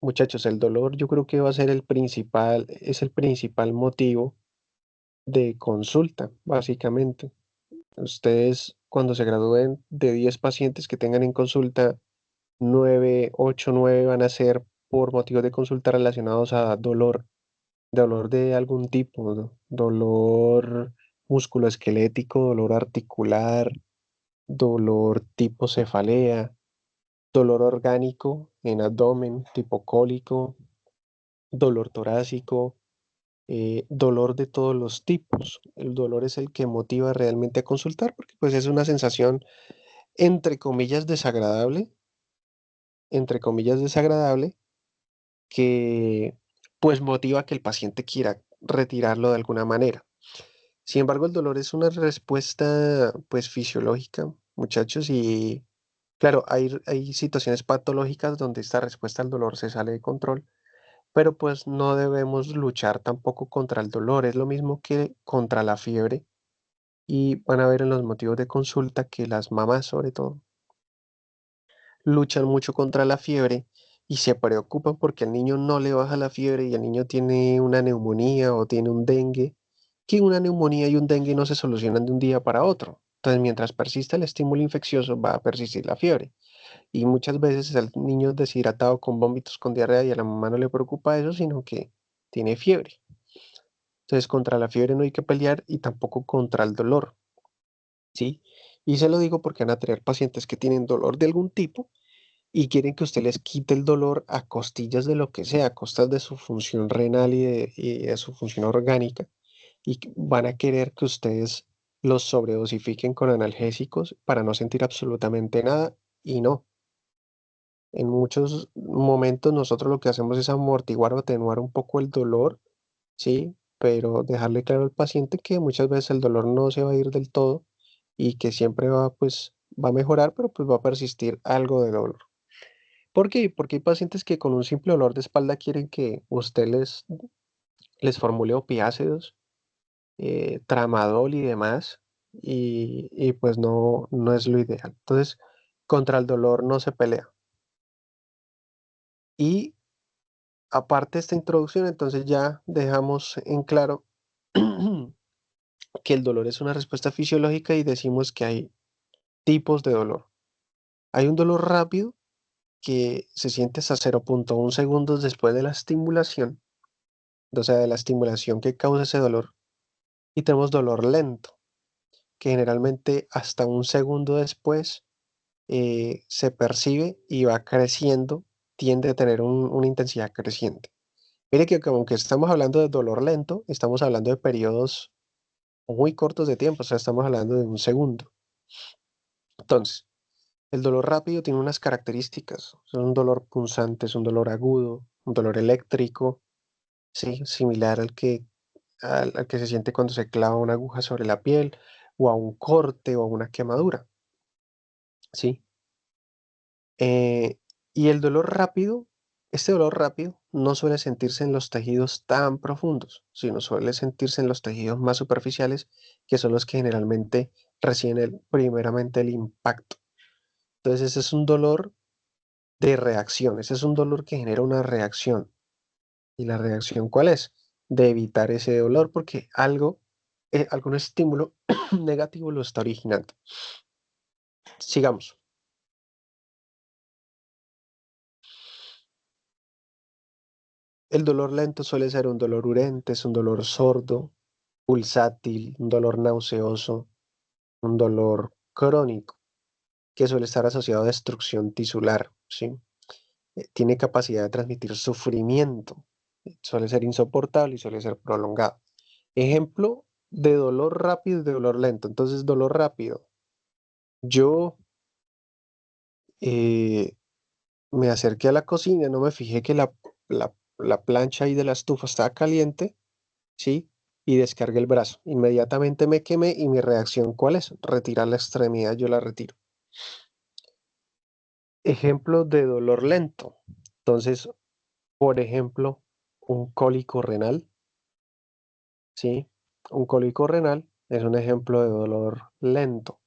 Speaker 1: muchachos, el dolor yo creo que va a ser es el principal motivo de consulta, básicamente. Ustedes, cuando se gradúen de 10 pacientes que tengan en consulta, 9, 8, 9 van a ser por motivos de consulta relacionados a dolor de algún tipo, ¿no? Dolor musculoesquelético, dolor articular, dolor tipo cefalea, dolor orgánico en abdomen, tipo cólico, dolor torácico, dolor de todos los tipos. El dolor es el que motiva realmente a consultar porque pues es una sensación entre comillas desagradable, entre comillas desagradable, que pues motiva a que el paciente quiera retirarlo de alguna manera. Sin embargo, el dolor es una respuesta pues fisiológica, muchachos, y claro, hay situaciones patológicas donde esta respuesta al dolor se sale de control, pero pues no debemos luchar tampoco contra el dolor, es lo mismo que contra la fiebre, y van a ver en los motivos de consulta que las mamás sobre todo luchan mucho contra la fiebre y se preocupan porque al niño no le baja la fiebre y el niño tiene una neumonía o tiene un dengue, que una neumonía y un dengue no se solucionan de un día para otro. Entonces, mientras persista el estímulo infeccioso, va a persistir la fiebre. Y muchas veces el niño es deshidratado con vómitos, con diarrea y a la mamá no le preocupa eso, sino que tiene fiebre. Entonces, contra la fiebre no hay que pelear y tampoco contra el dolor, ¿sí? Y se lo digo porque van a tener pacientes que tienen dolor de algún tipo y quieren que usted les quite el dolor a costillas de lo que sea, a costas de su función renal y de su función orgánica, y van a querer que ustedes los sobredosifiquen con analgésicos para no sentir absolutamente nada, y no. En muchos momentos nosotros lo que hacemos es amortiguar o atenuar un poco el dolor, ¿sí? Pero dejarle claro al paciente que muchas veces el dolor no se va a ir del todo y que siempre va a mejorar, pero pues va a persistir algo de dolor. ¿Por qué? Porque hay pacientes que con un simple dolor de espalda quieren que usted les formule opiáceos, tramadol y demás, y pues no es lo ideal. Entonces, contra el dolor no se pelea. Y aparte de esta introducción, entonces ya dejamos en claro que el dolor es una respuesta fisiológica y decimos que hay tipos de dolor. Hay un dolor rápido que se siente hasta 0,1 segundos después de la estimulación, o sea, de la estimulación que causa ese dolor. Y tenemos dolor lento, que generalmente hasta un segundo después se percibe y va creciendo, tiende a tener una intensidad creciente. Mire que aunque estamos hablando de dolor lento, estamos hablando de periodos muy cortos de tiempo, o sea, estamos hablando de un segundo. Entonces, el dolor rápido tiene unas características, es un dolor punzante, es un dolor agudo, un dolor eléctrico, ¿sí? Similar al que se siente cuando se clava una aguja sobre la piel, o a un corte o a una quemadura, ¿sí? Eh, y el dolor rápido, este dolor rápido no suele sentirse en los tejidos tan profundos, sino suele sentirse en los tejidos más superficiales, que son los que generalmente reciben primeramente el impacto. Entonces ese es un dolor de reacción, ese es un dolor que genera una reacción. ¿Y la reacción cuál es? De evitar ese dolor porque algún estímulo negativo lo está originando. Sigamos. El dolor lento suele ser un dolor urente, es un dolor sordo, pulsátil, un dolor nauseoso, un dolor crónico, que suele estar asociado a destrucción tisular, ¿sí? Tiene capacidad de transmitir sufrimiento, suele ser insoportable y suele ser prolongado. Ejemplo de dolor rápido y de dolor lento. Entonces, dolor rápido. Yo eh, me acerqué a la cocina, no me fijé que la plancha ahí de la estufa estaba caliente, ¿sí? Y descargué el brazo. Inmediatamente me quemé y mi reacción, ¿cuál es? Retirar la extremidad, yo la retiro. Ejemplo de dolor lento. Entonces, por ejemplo, un cólico renal, ¿sí? Un cólico renal es un ejemplo de dolor lento.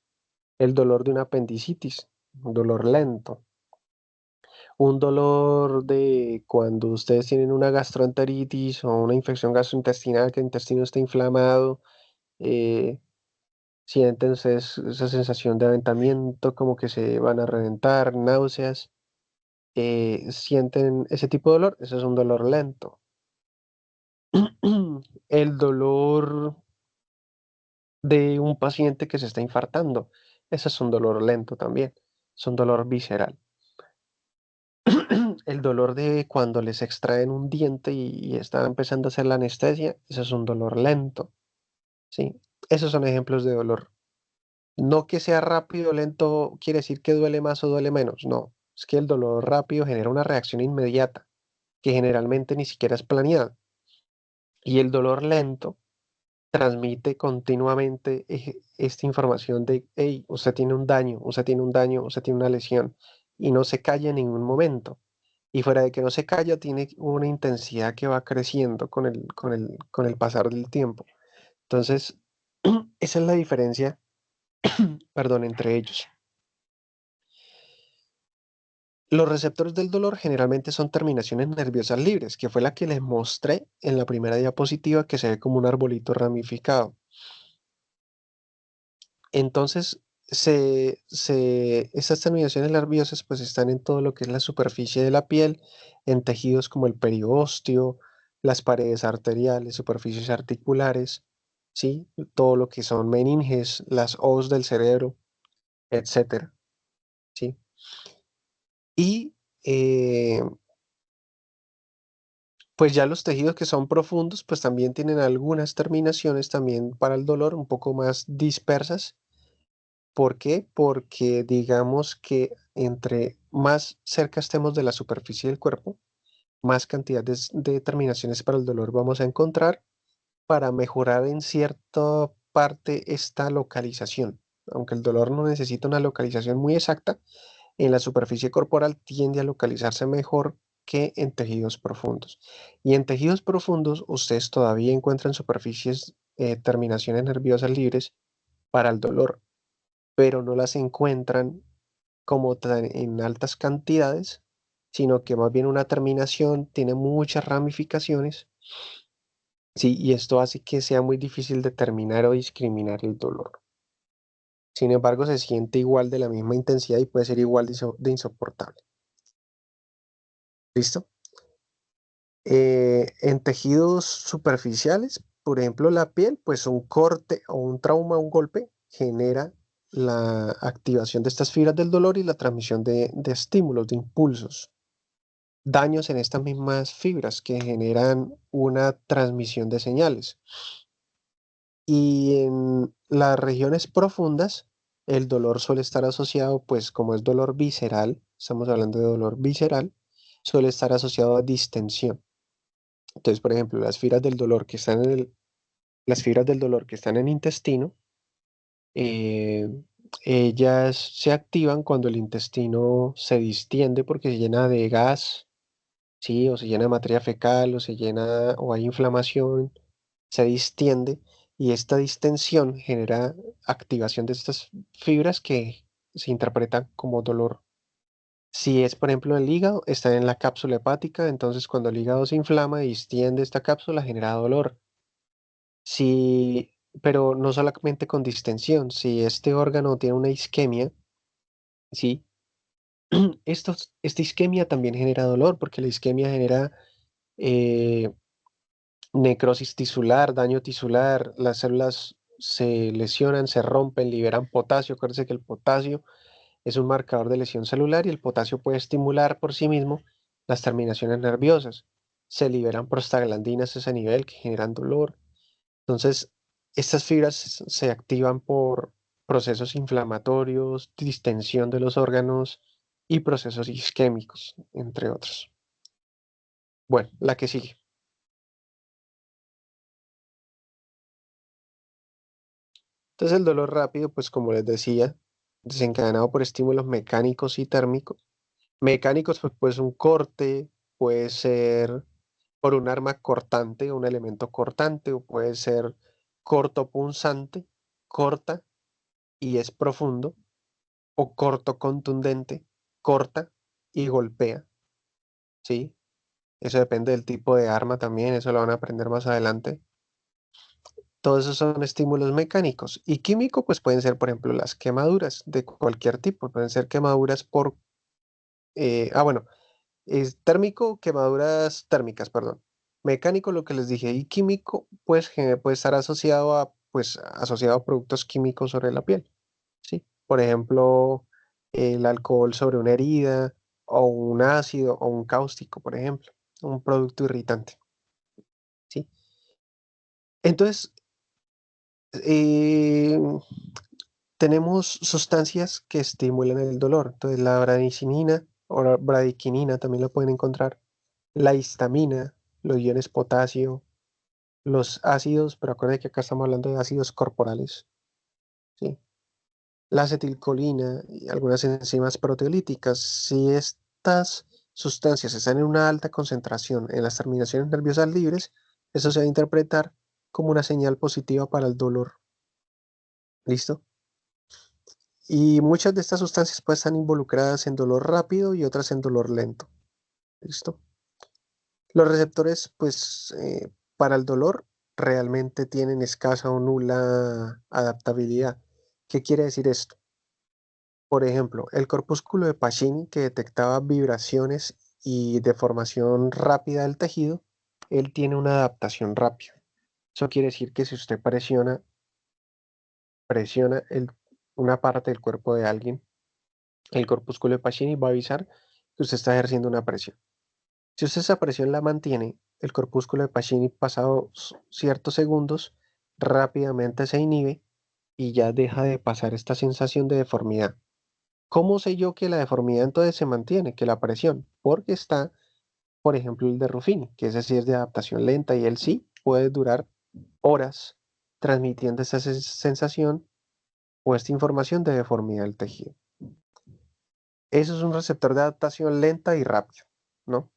Speaker 1: El dolor de una apendicitis, un dolor lento. un dolor de cuando ustedes tienen una gastroenteritis o una infección gastrointestinal, que el intestino está inflamado, eh, sienten esa sensación de aventamiento, como que se van a reventar, náuseas, sienten ese tipo de dolor, eso es un dolor lento. El dolor de un paciente que se está infartando, ese es un dolor lento también, es un dolor visceral. El dolor de cuando les extraen un diente y está empezando a hacer la anestesia, eso es un dolor lento, ¿sí? Esos son ejemplos de dolor. No que sea rápido o lento quiere decir que duele más o duele menos, no. Es que el dolor rápido genera una reacción inmediata, que generalmente ni siquiera es planeada. Y el dolor lento transmite continuamente esta información de, hey, usted tiene un daño, usted tiene un daño, usted tiene una lesión, y no se calla en ningún momento. Y fuera de que no se calla, tiene una intensidad que va creciendo con el pasar del tiempo. Entonces, esa es la diferencia, perdón, entre ellos. Los receptores del dolor generalmente son terminaciones nerviosas libres, que fue la que les mostré en la primera diapositiva, que se ve como un arbolito ramificado. Entonces, estas terminaciones nerviosas pues están en todo lo que es la superficie de la piel, en tejidos como el periósteo, las paredes arteriales, superficies articulares, ¿sí? Todo lo que son meninges, las os del cerebro, etcétera, ¿sí? Y pues ya los tejidos que son profundos pues también tienen algunas terminaciones también para el dolor un poco más dispersas. ¿Por qué? Porque digamos que entre más cerca estemos de la superficie del cuerpo, más cantidad de terminaciones para el dolor vamos a encontrar para mejorar en cierta parte esta localización. Aunque el dolor no necesita una localización muy exacta, en la superficie corporal tiende a localizarse mejor que en tejidos profundos. Y en tejidos profundos ustedes todavía encuentran superficies, terminaciones nerviosas libres para el dolor, pero no las encuentran como tan en altas cantidades, sino que más bien una terminación tiene muchas ramificaciones, sí, y esto hace que sea muy difícil determinar o discriminar el dolor. Sin embargo, se siente igual de la misma intensidad y puede ser igual de insoportable. ¿Listo? En tejidos superficiales, por ejemplo, la piel, pues un corte o un trauma, un golpe, genera la activación de estas fibras del dolor y la transmisión de estímulos, de impulsos. Daños en estas mismas fibras que generan una transmisión de señales. Y en las regiones profundas, el dolor suele estar asociado, pues como es dolor visceral, estamos hablando de dolor visceral, suele estar asociado a distensión. Entonces, por ejemplo, las fibras del dolor que están en el intestino, eh, ellas se activan cuando el intestino se distiende porque se llena de gas, sí, o se llena de materia fecal, o se llena, o hay inflamación, se distiende, y esta distensión genera activación de estas fibras que se interpretan como dolor. Si es, por ejemplo, el hígado, está en la cápsula hepática, entonces cuando el hígado se inflama y distiende esta cápsula, genera dolor. Si, pero no solamente con distensión, si este órgano tiene una isquemia, sí, esta isquemia también genera dolor, porque la isquemia genera eh, necrosis tisular, daño tisular, las células se lesionan, se rompen, liberan potasio. Acuérdense que el potasio es un marcador de lesión celular y el potasio puede estimular por sí mismo las terminaciones nerviosas. Se liberan prostaglandinas a ese nivel que generan dolor. Entonces, estas fibras se activan por procesos inflamatorios, distensión de los órganos y procesos isquémicos, entre otros. Bueno, la que sigue. Entonces el dolor rápido, pues como les decía, desencadenado por estímulos mecánicos y térmicos. Mecánicos, pues un corte, puede ser por un arma cortante, un elemento cortante, o puede ser corto punzante, corta y es profundo, o corto contundente, corta y golpea. ¿sí? Eso depende del tipo de arma también, eso lo van a aprender más adelante. Todos esos son estímulos mecánicos. Y químico, pues pueden ser, por ejemplo, las quemaduras de cualquier tipo. Pueden ser quemaduras por, bueno, es térmico, quemaduras térmicas, perdón. Mecánico, lo que les dije, y químico, pues puede estar asociado asociado a productos químicos sobre la piel, ¿sí? Por ejemplo, el alcohol sobre una herida, o un ácido, o un cáustico, por ejemplo, un producto irritante, ¿sí? Entonces, eh, tenemos sustancias que estimulan el dolor. Entonces, la bradicinina o la bradiquinina también la pueden encontrar. La histamina, los iones potasio, los ácidos, pero acuérdense que acá estamos hablando de ácidos corporales, ¿sí? La acetilcolina y algunas enzimas proteolíticas. Si estas sustancias están en una alta concentración en las terminaciones nerviosas libres, eso se va a interpretar como una señal positiva para el dolor. ¿Listo? Y muchas de estas sustancias pues están involucradas en dolor rápido y otras en dolor lento. ¿Listo? Los receptores pues para el dolor realmente tienen escasa o nula adaptabilidad. ¿Qué quiere decir esto? Por ejemplo, el corpúsculo de Pacini que detectaba vibraciones y deformación rápida del tejido, él tiene una adaptación rápida. Eso quiere decir que si usted presiona una parte del cuerpo de alguien, el corpúsculo de Pacini va a avisar que usted está ejerciendo una presión. Si usted esa presión la mantiene, el corpúsculo de Pacini, pasados ciertos segundos, rápidamente se inhibe y ya deja de pasar esta sensación de deformidad. ¿Cómo sé yo que la deformidad entonces se mantiene, que la presión? Porque está, por ejemplo, el de Ruffini, que ese sí es de adaptación lenta y él sí puede durar horas transmitiendo esa sensación o esta información de deformidad del tejido. Eso es un receptor de adaptación lenta y rápido, ¿no?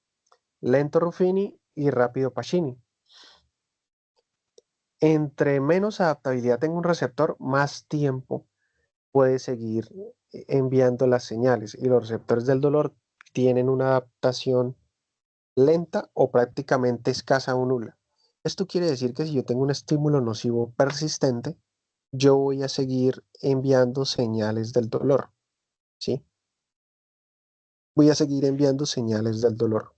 Speaker 1: Lento Ruffini y rápido Pacini. Entre menos adaptabilidad tenga un receptor, más tiempo puede seguir enviando las señales. Y los receptores del dolor tienen una adaptación lenta o prácticamente escasa o nula. Esto quiere decir que si yo tengo un estímulo nocivo persistente, yo voy a seguir enviando señales del dolor, ¿sí? Voy a seguir enviando señales del dolor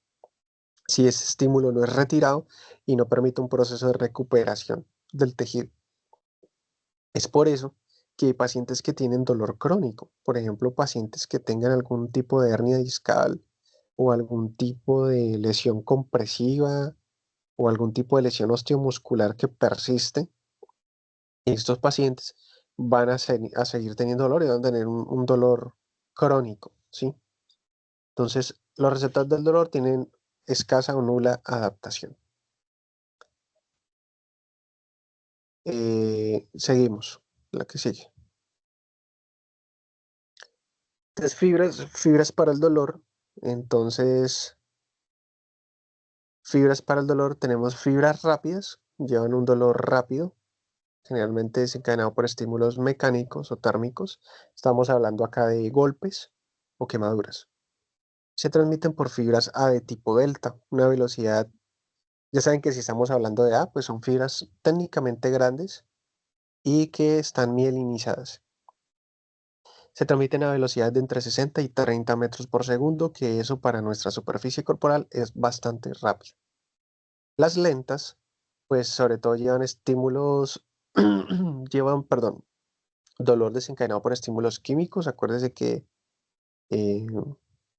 Speaker 1: si ese estímulo no es retirado y no permite un proceso de recuperación del tejido. Es por eso que hay pacientes que tienen dolor crónico, por ejemplo, pacientes que tengan algún tipo de hernia discal o algún tipo de lesión compresiva o algún tipo de lesión osteomuscular que persiste. Estos pacientes van a seguir teniendo dolor y van a tener un dolor crónico, ¿sí? Entonces, los receptores del dolor tienen escasa o nula adaptación. Seguimos, la que sigue. Entonces, fibras para el dolor. Entonces, fibras para el dolor, tenemos fibras rápidas, llevan un dolor rápido, generalmente desencadenado por estímulos mecánicos o térmicos. Estamos hablando acá de golpes o quemaduras. Se transmiten por fibras A de tipo delta, una velocidad, ya saben que si estamos hablando de A, pues son fibras técnicamente grandes y que están mielinizadas. Se transmiten a velocidades de entre 60 y 30 metros por segundo, que eso para nuestra superficie corporal es bastante rápido. Las lentas, pues sobre todo llevan estímulos, perdón, dolor desencadenado por estímulos químicos. Acuérdense que eh,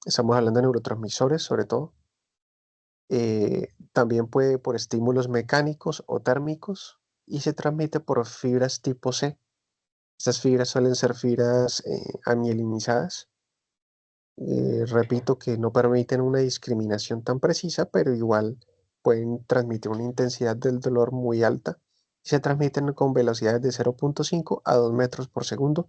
Speaker 1: estamos hablando de neurotransmisores sobre todo. También puede por estímulos mecánicos o térmicos y se transmite por fibras tipo C. Estas fibras suelen ser fibras amielinizadas. Repito que no permiten una discriminación tan precisa, pero igual pueden transmitir una intensidad del dolor muy alta y se transmiten con velocidades de 0.5 a 2 metros por segundo,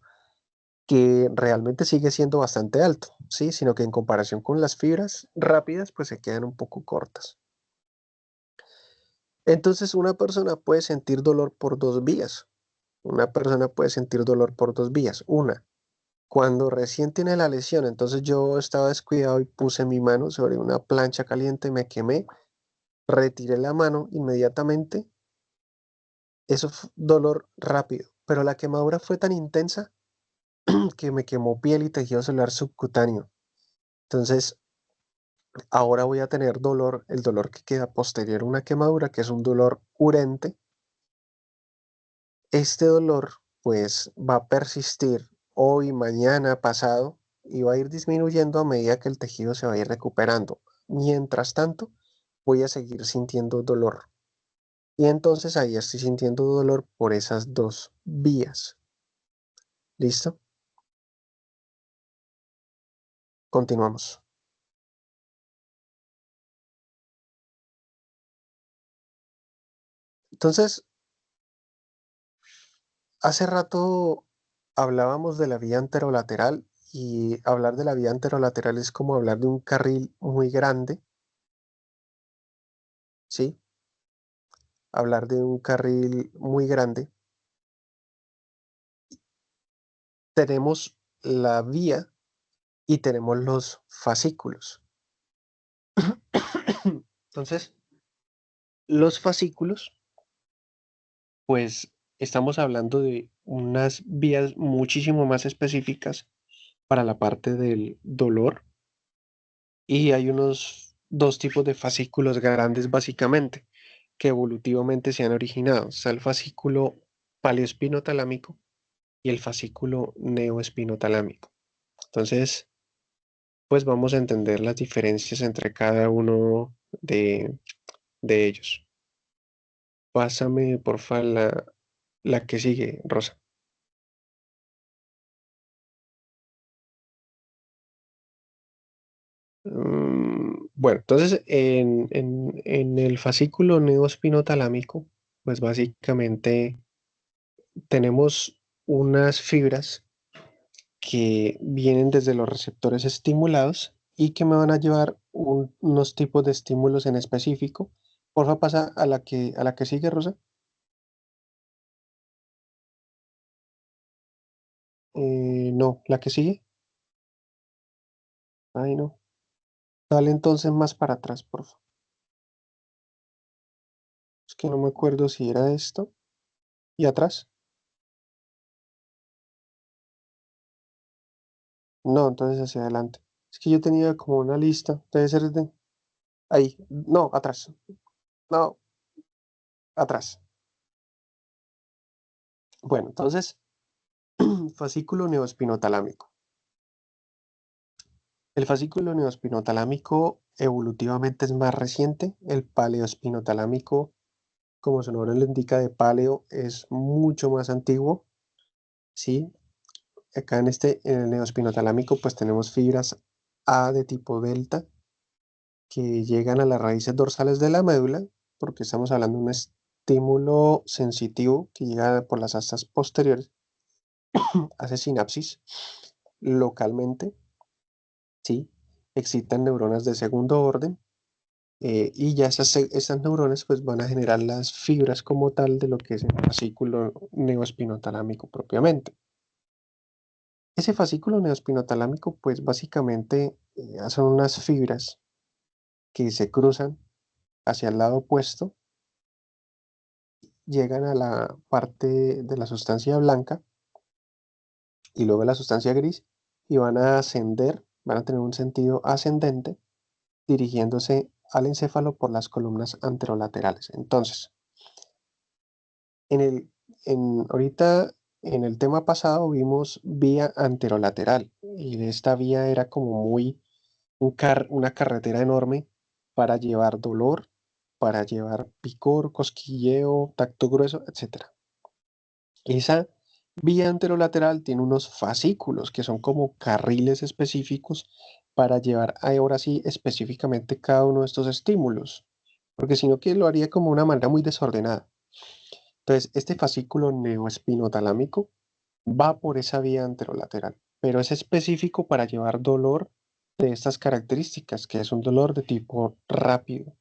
Speaker 1: que realmente sigue siendo bastante alto, ¿sí? Sino que en comparación con las fibras rápidas, pues se quedan un poco cortas. Entonces, una persona puede sentir dolor por dos vías. Una persona puede sentir dolor por dos vías. Una, Cuando recién tiene la lesión, entonces yo estaba descuidado y puse mi mano sobre una plancha caliente, me quemé, retiré la mano inmediatamente. Eso fue dolor rápido, pero la quemadura fue tan intensa que me quemó piel y tejido celular subcutáneo. Entonces, ahora voy a tener dolor, el dolor que queda posterior a una quemadura, que es un dolor urente. Este dolor, pues, va a persistir hoy, mañana, pasado, y va a ir disminuyendo a medida que el tejido se va a ir recuperando. Mientras tanto, voy a seguir sintiendo dolor. Y entonces ahí estoy sintiendo dolor por esas dos vías. ¿Listo? Continuamos. Entonces, hace rato hablábamos de la vía anterolateral y hablar de la vía anterolateral es como hablar de un carril muy grande, ¿sí? Hablar de un carril muy grande. Tenemos la vía y tenemos los fascículos. Entonces, los fascículos, pues estamos hablando de unas vías muchísimo más específicas para la parte del dolor y hay unos dos tipos de fascículos grandes básicamente que evolutivamente se han originado. Está el fascículo paleoespinotalámico y el fascículo neoespinotalámico. Entonces, pues vamos a entender las diferencias entre cada uno de ellos. Pásame, porfa, la que sigue, Rosa. Bueno, entonces en el fascículo neoespinotalámico, pues básicamente tenemos unas fibras que vienen desde los receptores estimulados y que me van a llevar unos tipos de estímulos en específico. Porfa, pasa a la que sigue, Rosa. No, la que sigue. Ay, no. Dale entonces más para atrás, porfa. Es que no me acuerdo si era esto. ¿Y atrás? No, entonces hacia adelante. Es que yo tenía como una lista. Debe ser de... Ahí. No, atrás. No, atrás. Bueno, entonces, fascículo neoespinotalámico. El fascículo neoespinotalámico evolutivamente es más reciente. El paleoespinotalámico, como su nombre lo indica, de paleo, es mucho más antiguo. ¿Sí? Acá en el neoespinotalámico, pues tenemos fibras A de tipo delta que llegan a las raíces dorsales de la médula, porque estamos hablando de un estímulo sensitivo que llega por las astas posteriores, hace sinapsis localmente, ¿sí? Excitan neuronas de segundo orden y ya esas neuronas pues van a generar las fibras como tal de lo que es el fascículo neoespinotalámico propiamente. Ese fascículo neoespinotalámico pues básicamente son unas fibras que se cruzan hacia el lado opuesto, llegan a la parte de la sustancia blanca y luego a la sustancia gris y van a ascender, van a tener un sentido ascendente dirigiéndose al encéfalo por las columnas anterolaterales. Entonces, en el, ahorita en el tema pasado vimos vía anterolateral y de esta vía era como muy una carretera enorme para llevar dolor, para llevar picor, cosquilleo, tacto grueso, etcétera. Esa vía anterolateral tiene unos fascículos que son como carriles específicos para llevar ahora sí específicamente cada uno de estos estímulos, porque si no que lo haría como de una manera muy desordenada. Entonces, este fascículo neoespinotalámico va por esa vía anterolateral, pero es específico para llevar dolor de estas características, que es un dolor de tipo rápido,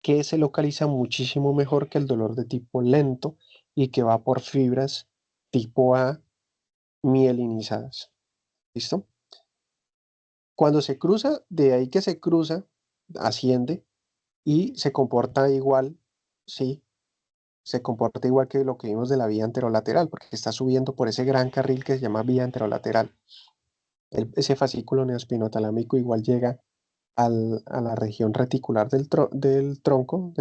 Speaker 1: que se localiza muchísimo mejor que el dolor de tipo lento y que va por fibras tipo A mielinizadas. ¿Listo? Cuando se cruza, de ahí que se cruza, asciende y se comporta igual, ¿sí? Se comporta igual que lo que vimos de la vía anterolateral, porque está subiendo por ese gran carril que se llama vía anterolateral. Ese fascículo neoespinotalámico igual llega a la región reticular del tronco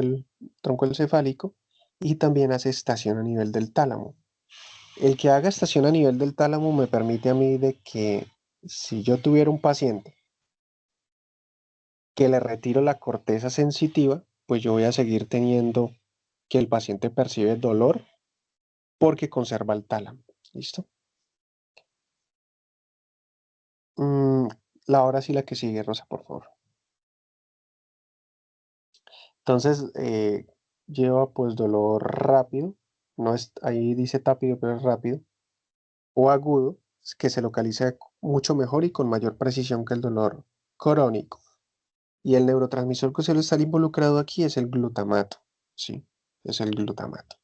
Speaker 1: encefálico, y también hace estación a nivel del tálamo. El que haga estación a nivel del tálamo me permite a mí de que si yo tuviera un paciente que le retiro la corteza sensitiva, pues yo voy a seguir teniendo que el paciente percibe dolor porque conserva el tálamo. ¿Listo? Mm, ahora sí la que sigue, Rosa, por favor. Entonces, lleva pues dolor rápido, no es, ahí dice tápido, pero es rápido, o agudo, que se localiza mucho mejor y con mayor precisión que el dolor crónico. Y el neurotransmisor que suele estar involucrado aquí es el glutamato, ¿sí? Es el glutamato.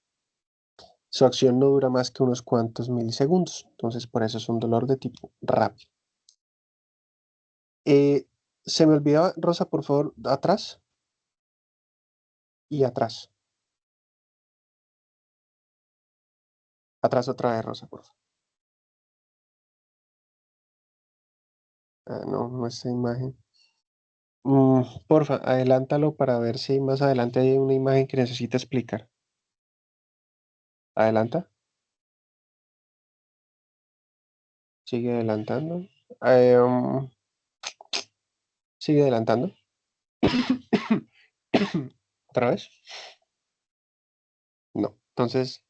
Speaker 1: Su acción no dura más que unos cuantos milisegundos, entonces por eso es un dolor de tipo rápido. Se me olvidaba, Rosa, por favor, atrás y atrás. Atrás otra vez, Rosa, por favor. Ah, no, no esta imagen. Porfa, adelántalo para ver si más adelante hay una imagen que necesita explicar. Adelanta, sigue adelantando. Eh, um, sigue adelantando. ¿Otra vez? No. Entonces,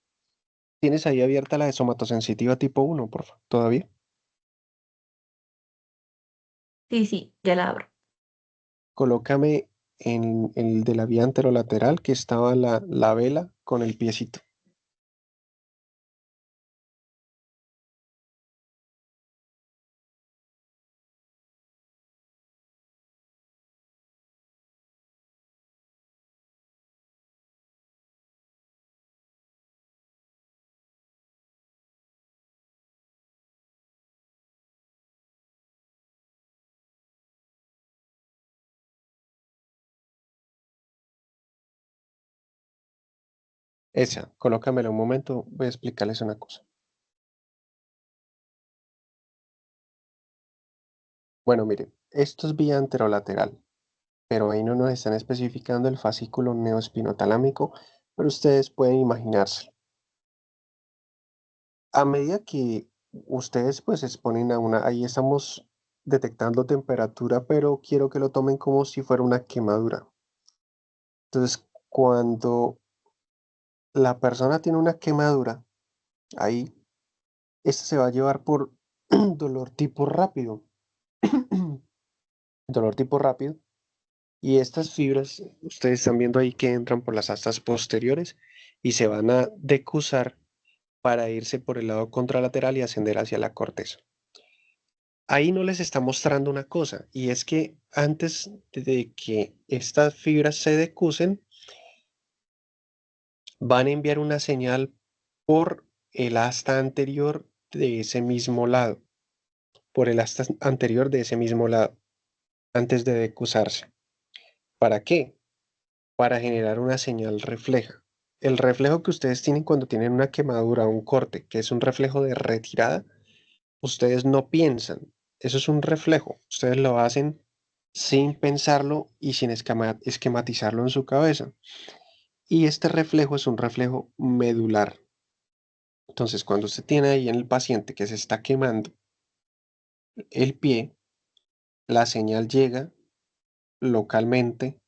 Speaker 1: tienes ahí abierta la de somatosensitiva tipo 1, porfa. ¿Todavía?
Speaker 2: Sí, ya la abro.
Speaker 1: Colócame en el de la vía anterolateral que estaba la vela con el piecito. Esa, colócamela un momento, voy a explicarles una cosa. Bueno, miren, esto es vía anterolateral, pero ahí no nos están especificando el fascículo neoespinotalámico, pero ustedes pueden imaginárselo. A medida que ustedes pues se exponen a ahí estamos detectando temperatura, pero quiero que lo tomen como si fuera una quemadura. Entonces, cuando la persona tiene una quemadura, ahí esta se va a llevar por dolor tipo rápido, dolor tipo rápido, y estas fibras, ustedes están viendo ahí que entran por las astas posteriores y se van a decusar para irse por el lado contralateral y ascender hacia la corteza. Ahí no les está mostrando una cosa, y es que antes de que estas fibras se decusen, van a enviar una señal por el asta anterior de ese mismo lado, por el asta anterior de ese mismo lado, antes de decusarse. ¿Para qué? Para generar una señal refleja. El reflejo que ustedes tienen cuando tienen una quemadura o un corte, que es un reflejo de retirada, ustedes no piensan. Eso es un reflejo. Ustedes lo hacen sin pensarlo y sin esquematizarlo en su cabeza. Y este reflejo es un reflejo medular. Entonces, cuando usted tiene ahí en el paciente que se está quemando el pie, la señal llega localmente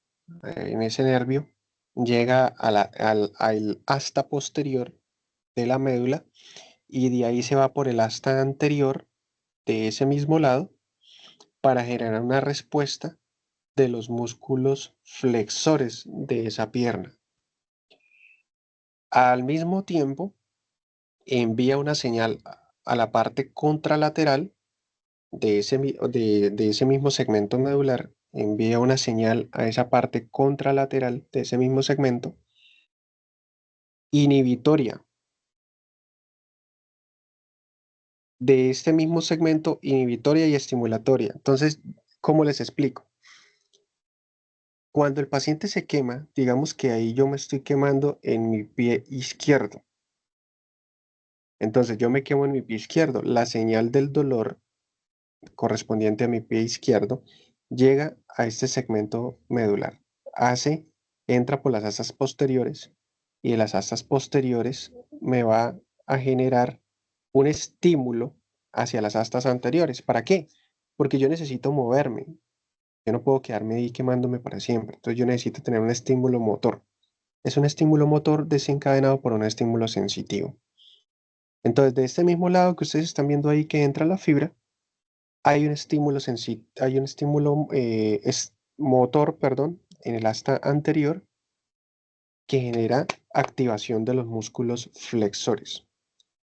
Speaker 1: en ese nervio, llega al asta posterior de la médula y de ahí se va por el asta anterior de ese mismo lado para generar una respuesta de los músculos flexores de esa pierna. Al mismo tiempo, envía una señal a la parte contralateral de ese mismo segmento medular, envía una señal a esa parte contralateral de ese mismo segmento inhibitoria de este mismo segmento inhibitoria y estimulatoria. Entonces, ¿cómo les explico? Cuando el paciente se quema, digamos que ahí yo me estoy quemando en mi pie izquierdo. Entonces yo me quemo en mi pie izquierdo. La señal del dolor correspondiente a mi pie izquierdo llega a este segmento medular. Entra por las astas posteriores y de las astas posteriores me va a generar un estímulo hacia las astas anteriores. ¿Para qué? Porque yo necesito moverme. Yo no puedo quedarme ahí quemándome para siempre. Entonces yo necesito tener un estímulo motor. Es un estímulo motor desencadenado por un estímulo sensitivo. Entonces, de este mismo lado que ustedes están viendo ahí que entra la fibra, hay un estímulo motor, perdón, en el asta anterior que genera activación de los músculos flexores.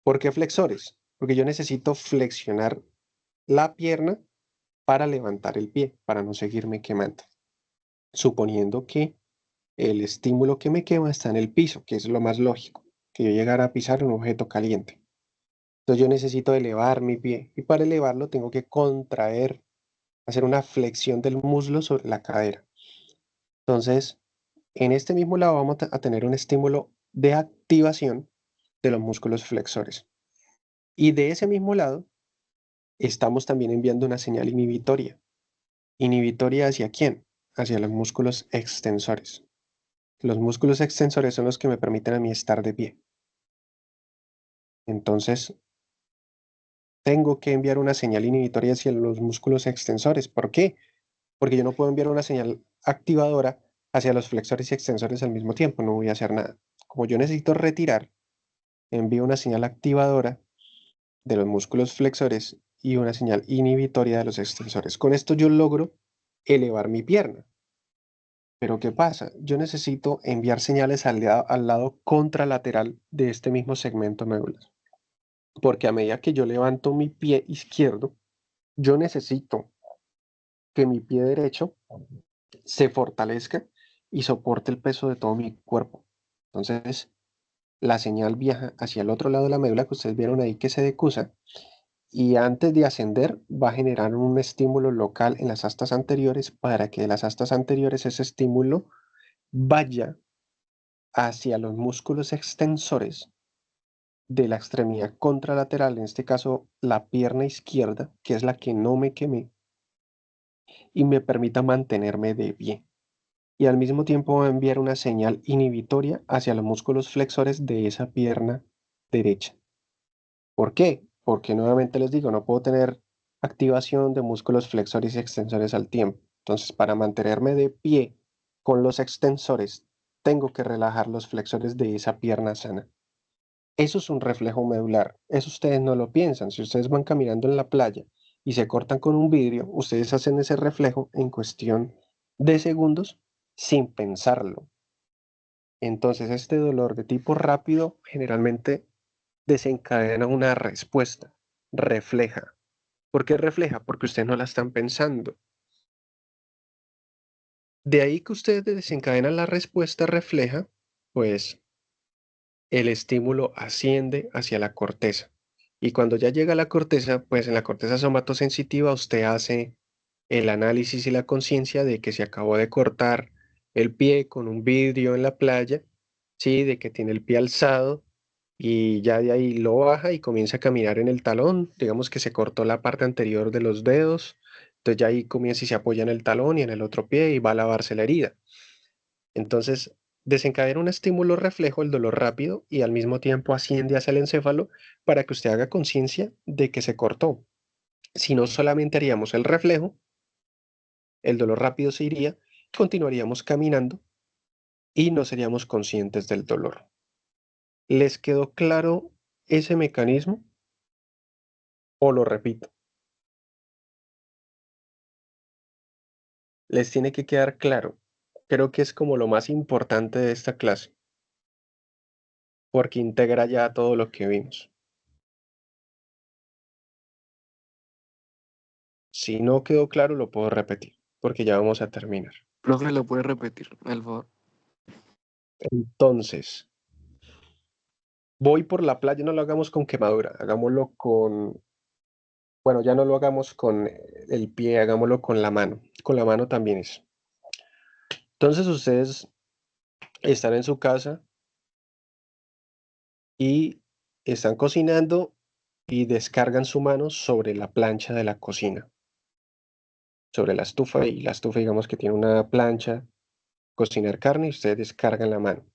Speaker 1: ¿Por qué flexores? Porque yo necesito flexionar la pierna para levantar el pie, para no seguirme quemando. Suponiendo que el estímulo que me quema está en el piso, que es lo más lógico, que yo llegara a pisar un objeto caliente. Entonces yo necesito elevar mi pie y para elevarlo tengo que contraer, hacer una flexión del muslo sobre la cadera. Entonces, en este mismo lado vamos a tener un estímulo de activación de los músculos flexores. Y de ese mismo lado estamos también enviando una señal inhibitoria. ¿Inhibitoria hacia quién? Hacia los músculos extensores. Los músculos extensores son los que me permiten a mí estar de pie. Entonces, tengo que enviar una señal inhibitoria hacia los músculos extensores. ¿Por qué? Porque yo no puedo enviar una señal activadora hacia los flexores y extensores al mismo tiempo, no voy a hacer nada. Como yo necesito retirar, envío una señal activadora de los músculos flexores y una señal inhibitoria de los extensores. Con esto yo logro elevar mi pierna. Pero ¿qué pasa? Yo necesito enviar señales al lado contralateral de este mismo segmento medular. Porque a medida que yo levanto mi pie izquierdo, yo necesito que mi pie derecho se fortalezca y soporte el peso de todo mi cuerpo. Entonces, la señal viaja hacia el otro lado de la médula que ustedes vieron ahí que se decusa y antes de ascender va a generar un estímulo local en las astas anteriores para que de las astas anteriores ese estímulo vaya hacia los músculos extensores de la extremidad contralateral, en este caso la pierna izquierda, que es la que no me quemé, y me permita mantenerme de pie. Y al mismo tiempo va a enviar una señal inhibitoria hacia los músculos flexores de esa pierna derecha. ¿Por qué? Porque nuevamente les digo, no puedo tener activación de músculos flexores y extensores al tiempo. Entonces, para mantenerme de pie con los extensores, tengo que relajar los flexores de esa pierna sana. Eso es un reflejo medular. Eso ustedes no lo piensan. Si ustedes van caminando en la playa y se cortan con un vidrio, ustedes hacen ese reflejo en cuestión de segundos sin pensarlo. Entonces, este dolor de tipo rápido generalmente desencadena una respuesta, refleja. ¿Por qué refleja? Porque ustedes no la están pensando. De ahí que ustedes desencadenan la respuesta refleja, pues el estímulo asciende hacia la corteza. Y cuando ya llega a la corteza, pues en la corteza somatosensitiva usted hace el análisis y la conciencia de que se acabó de cortar el pie con un vidrio en la playa, sí, de que tiene el pie alzado y ya de ahí lo baja y comienza a caminar en el talón, digamos que se cortó la parte anterior de los dedos, entonces ya ahí comienza y se apoya en el talón y en el otro pie y va a lavarse la herida. Entonces desencadena un estímulo reflejo, el dolor rápido, y al mismo tiempo asciende hacia el encéfalo para que usted haga conciencia de que se cortó. Si no, solamente haríamos el reflejo, el dolor rápido se iría, continuaríamos caminando y no seríamos conscientes del dolor. ¿Les quedó claro ese mecanismo o lo repito? Les tiene que quedar claro. Creo que es como lo más importante de esta clase, porque integra ya todo lo que vimos. Si no quedó claro, lo puedo repetir, porque ya vamos a terminar.
Speaker 5: Profe, ¿lo puede repetir, por favor?
Speaker 1: Entonces, voy por la playa, no lo hagamos con quemadura, hagámoslo con Bueno, ya no lo hagamos con el pie, hagámoslo con la mano. Con la mano también es. Entonces ustedes están en su casa y están cocinando y descargan su mano sobre la plancha de la cocina, sobre la estufa, y la estufa digamos que tiene una plancha, cocinar carne, y ustedes descargan la mano.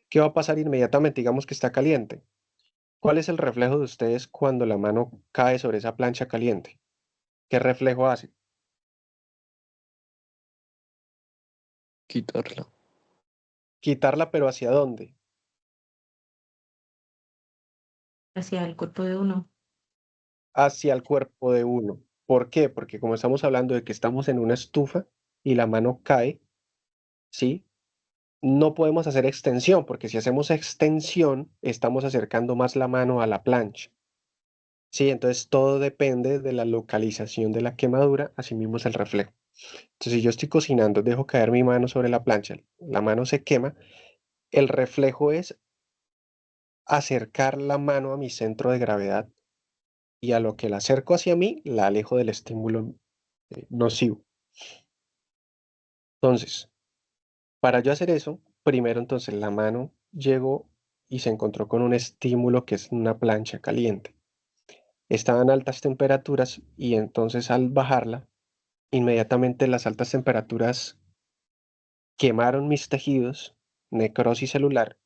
Speaker 1: ¿Qué va a pasar inmediatamente? Digamos que está caliente. ¿Cuál es el reflejo de ustedes cuando la mano cae sobre esa plancha caliente? ¿Qué reflejo hace?
Speaker 5: Quitarla.
Speaker 1: Quitarla, pero ¿hacia dónde?
Speaker 2: hacia el cuerpo de uno.
Speaker 1: Hacia el cuerpo de uno. ¿Por qué? Porque como estamos hablando de que estamos en una estufa y la mano cae, ¿sí? No podemos hacer extensión, porque si hacemos extensión, estamos acercando más la mano a la plancha. Sí, entonces todo depende de la localización de la quemadura, así mismo es el reflejo. Entonces, si yo estoy cocinando, dejo caer mi mano sobre la plancha, la mano se quema, el reflejo es acercar la mano a mi centro de gravedad, y a lo que la acerco hacia mí, la alejo del estímulo nocivo. Entonces, para yo hacer eso, primero entonces la mano llegó y se encontró con un estímulo que es una plancha caliente. Estaban altas temperaturas y entonces al bajarla, inmediatamente las altas temperaturas quemaron mis tejidos, necrosis celular,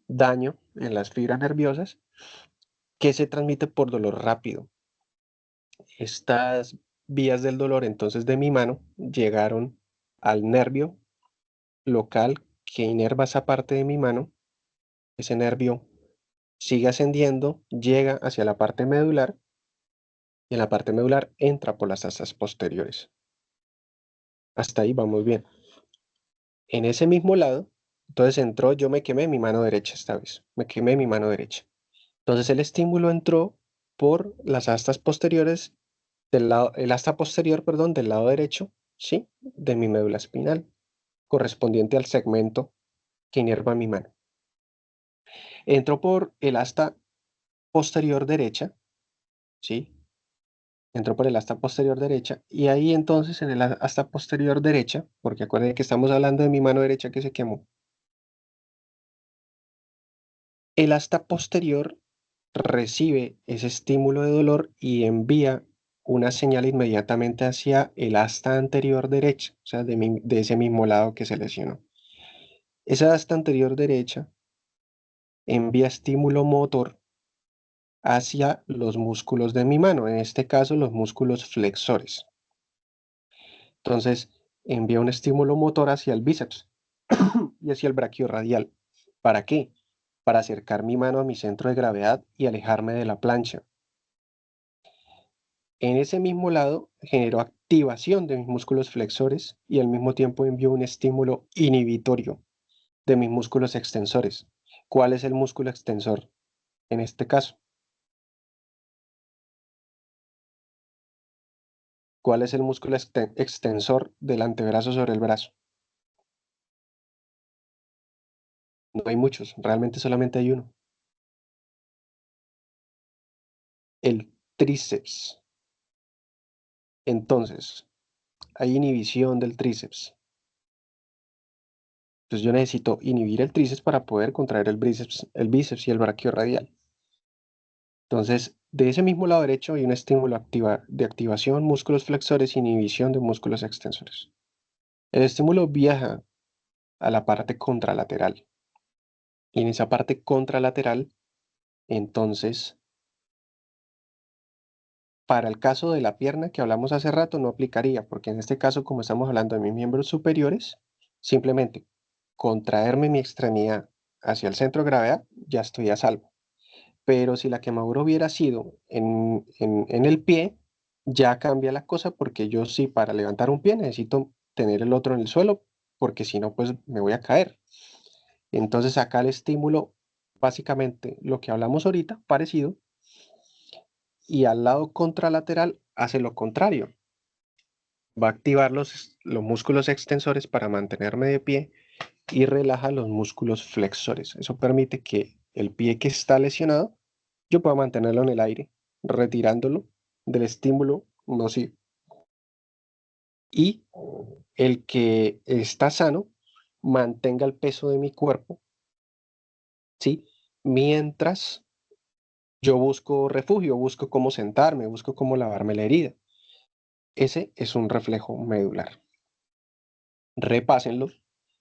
Speaker 1: daño en las fibras nerviosas que se transmite por dolor rápido. Estas vías del dolor entonces de mi mano llegaron al nervio local que inerva esa parte de mi mano. Ese nervio sigue ascendiendo, llega hacia la parte medular, y en la parte medular entra por las astas posteriores. Hasta ahí vamos bien. En ese mismo lado, entonces entró, yo me quemé mi mano derecha esta vez, me quemé mi mano derecha. Entonces el estímulo entró por las astas posteriores del lado, el asta posterior, perdón, del lado derecho, ¿sí? De mi médula espinal, correspondiente al segmento que inerva mi mano. Entró por el asta posterior derecha, ¿sí? Entró por el asta posterior derecha, y ahí entonces en el asta posterior derecha, porque acuérdense que estamos hablando de mi mano derecha que se quemó, el asta posterior recibe ese estímulo de dolor y envía una señal inmediatamente hacia el asta anterior derecha, o sea, de ese mismo lado que se lesionó. Esa asta anterior derecha envía estímulo motor hacia los músculos de mi mano, en este caso los músculos flexores. Entonces, envía un estímulo motor hacia el bíceps y hacia el braquiorradial. ¿Para qué? Para acercar mi mano a mi centro de gravedad y alejarme de la plancha. En ese mismo lado generó activación de mis músculos flexores y al mismo tiempo envió un estímulo inhibitorio de mis músculos extensores. ¿Cuál es el músculo extensor en este caso? ¿Cuál es el músculo extensor del antebrazo sobre el brazo? No hay muchos, realmente solamente hay uno. El tríceps. Entonces, hay inhibición del tríceps. Entonces yo necesito inhibir el tríceps para poder contraer el bíceps y el braquiorradial. Entonces, de ese mismo lado derecho hay un estímulo de activación, músculos flexores, inhibición de músculos extensores. El estímulo viaja a la parte contralateral. Y en esa parte contralateral, entonces, para el caso de la pierna que hablamos hace rato, no aplicaría, porque en este caso, como estamos hablando de mis miembros superiores, simplemente contraerme mi extremidad hacia el centro de gravedad, ya estoy a salvo. Pero si la quemadura hubiera sido en el pie, ya cambia la cosa, porque yo sí, para levantar un pie necesito tener el otro en el suelo, porque si no, pues me voy a caer. Entonces acá el estímulo, básicamente lo que hablamos ahorita, parecido, y al lado contralateral hace lo contrario. Va a activar los músculos extensores para mantenerme de pie y relaja los músculos flexores. Eso permite que el pie que está lesionado yo puedo mantenerlo en el aire, retirándolo del estímulo nocivo. Y el que está sano mantenga el peso de mi cuerpo, ¿sí? Mientras yo busco refugio, busco cómo sentarme, busco cómo lavarme la herida. Ese es un reflejo medular. Repásenlo,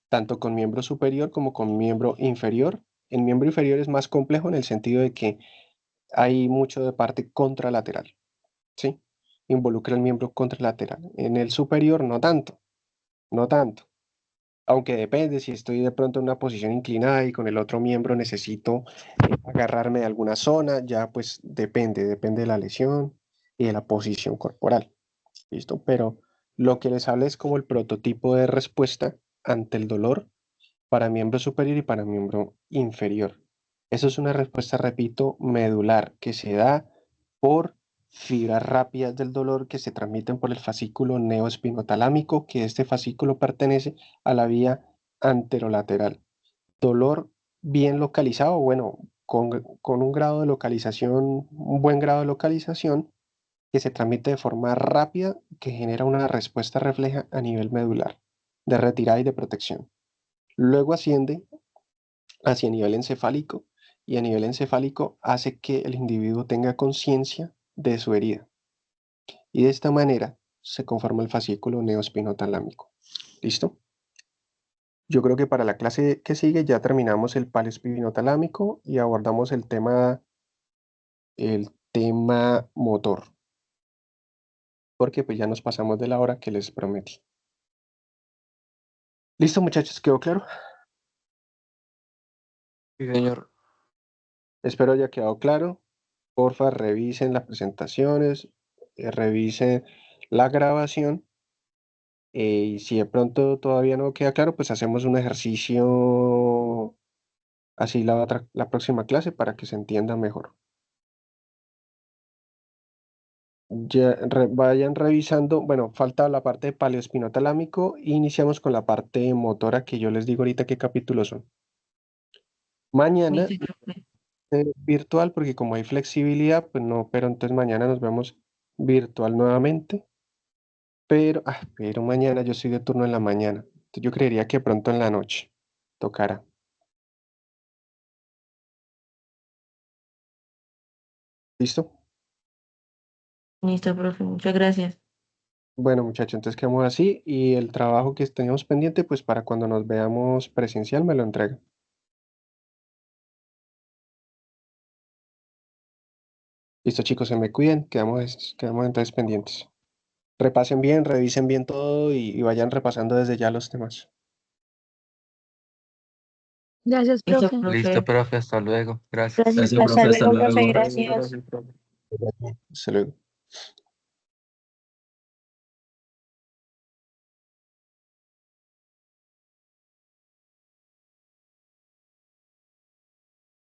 Speaker 1: tanto con miembro superior como con miembro inferior. El miembro inferior es más complejo en el sentido de que hay mucho de parte contralateral, ¿sí? Involucra el miembro contralateral. En el superior no tanto, no tanto. Aunque depende, si estoy de pronto en una posición inclinada y con el otro miembro necesito agarrarme de alguna zona, ya pues depende de la lesión y de la posición corporal. ¿Listo? Pero lo que les hablo es como el prototipo de respuesta ante el dolor para miembro superior y para miembro inferior. Eso es una respuesta, repito, medular, que se da por fibras rápidas del dolor que se transmiten por el fascículo neoespinotalámico, que este fascículo pertenece a la vía anterolateral. Dolor bien localizado, bueno, con un grado de localización, un buen grado de localización, que se transmite de forma rápida, que genera una respuesta refleja a nivel medular, de retirada y de protección. Luego asciende hacia nivel encefálico y a nivel encefálico hace que el individuo tenga conciencia de su herida. Y de esta manera se conforma el fascículo neoespinotalámico. ¿Listo? Yo creo que para la clase que sigue ya terminamos el paleoespinotalámico y abordamos el tema motor, porque pues ya nos pasamos de la hora que les prometí. ¿Listo, muchachos? ¿Quedó claro?
Speaker 5: Sí, señor.
Speaker 1: Espero haya quedado claro. Porfa, revisen las presentaciones, revisen la grabación. Y si de pronto todavía no queda claro, pues hacemos un ejercicio así la próxima clase para que se entienda mejor. Ya vayan revisando, bueno, falta la parte de paleoespinotalámico e iniciamos con la parte motora que yo les digo ahorita qué capítulos son. Mañana
Speaker 2: Listo, profe.
Speaker 1: virtual porque como hay flexibilidad, pues no, pero entonces mañana nos vemos virtual nuevamente, pero mañana yo estoy de turno en la mañana, entonces yo creería que pronto en la noche tocará. ¿Listo?
Speaker 2: Listo, profe. Muchas gracias.
Speaker 1: Bueno, muchachos, entonces quedamos así y el trabajo que teníamos pendiente, pues para cuando nos veamos presencial me lo entrega. Listo, chicos, se me cuiden, quedamos entonces pendientes. Repasen bien, revisen bien todo y vayan repasando desde ya los temas.
Speaker 6: Gracias,
Speaker 2: Listo,
Speaker 6: profe.
Speaker 2: profe.
Speaker 5: Listo, profe, hasta luego. Gracias.
Speaker 6: Gracias,
Speaker 4: Gracias, profe,
Speaker 6: hasta
Speaker 4: hasta
Speaker 6: luego, profe.
Speaker 4: luego.
Speaker 6: Gracias.
Speaker 1: Hasta luego.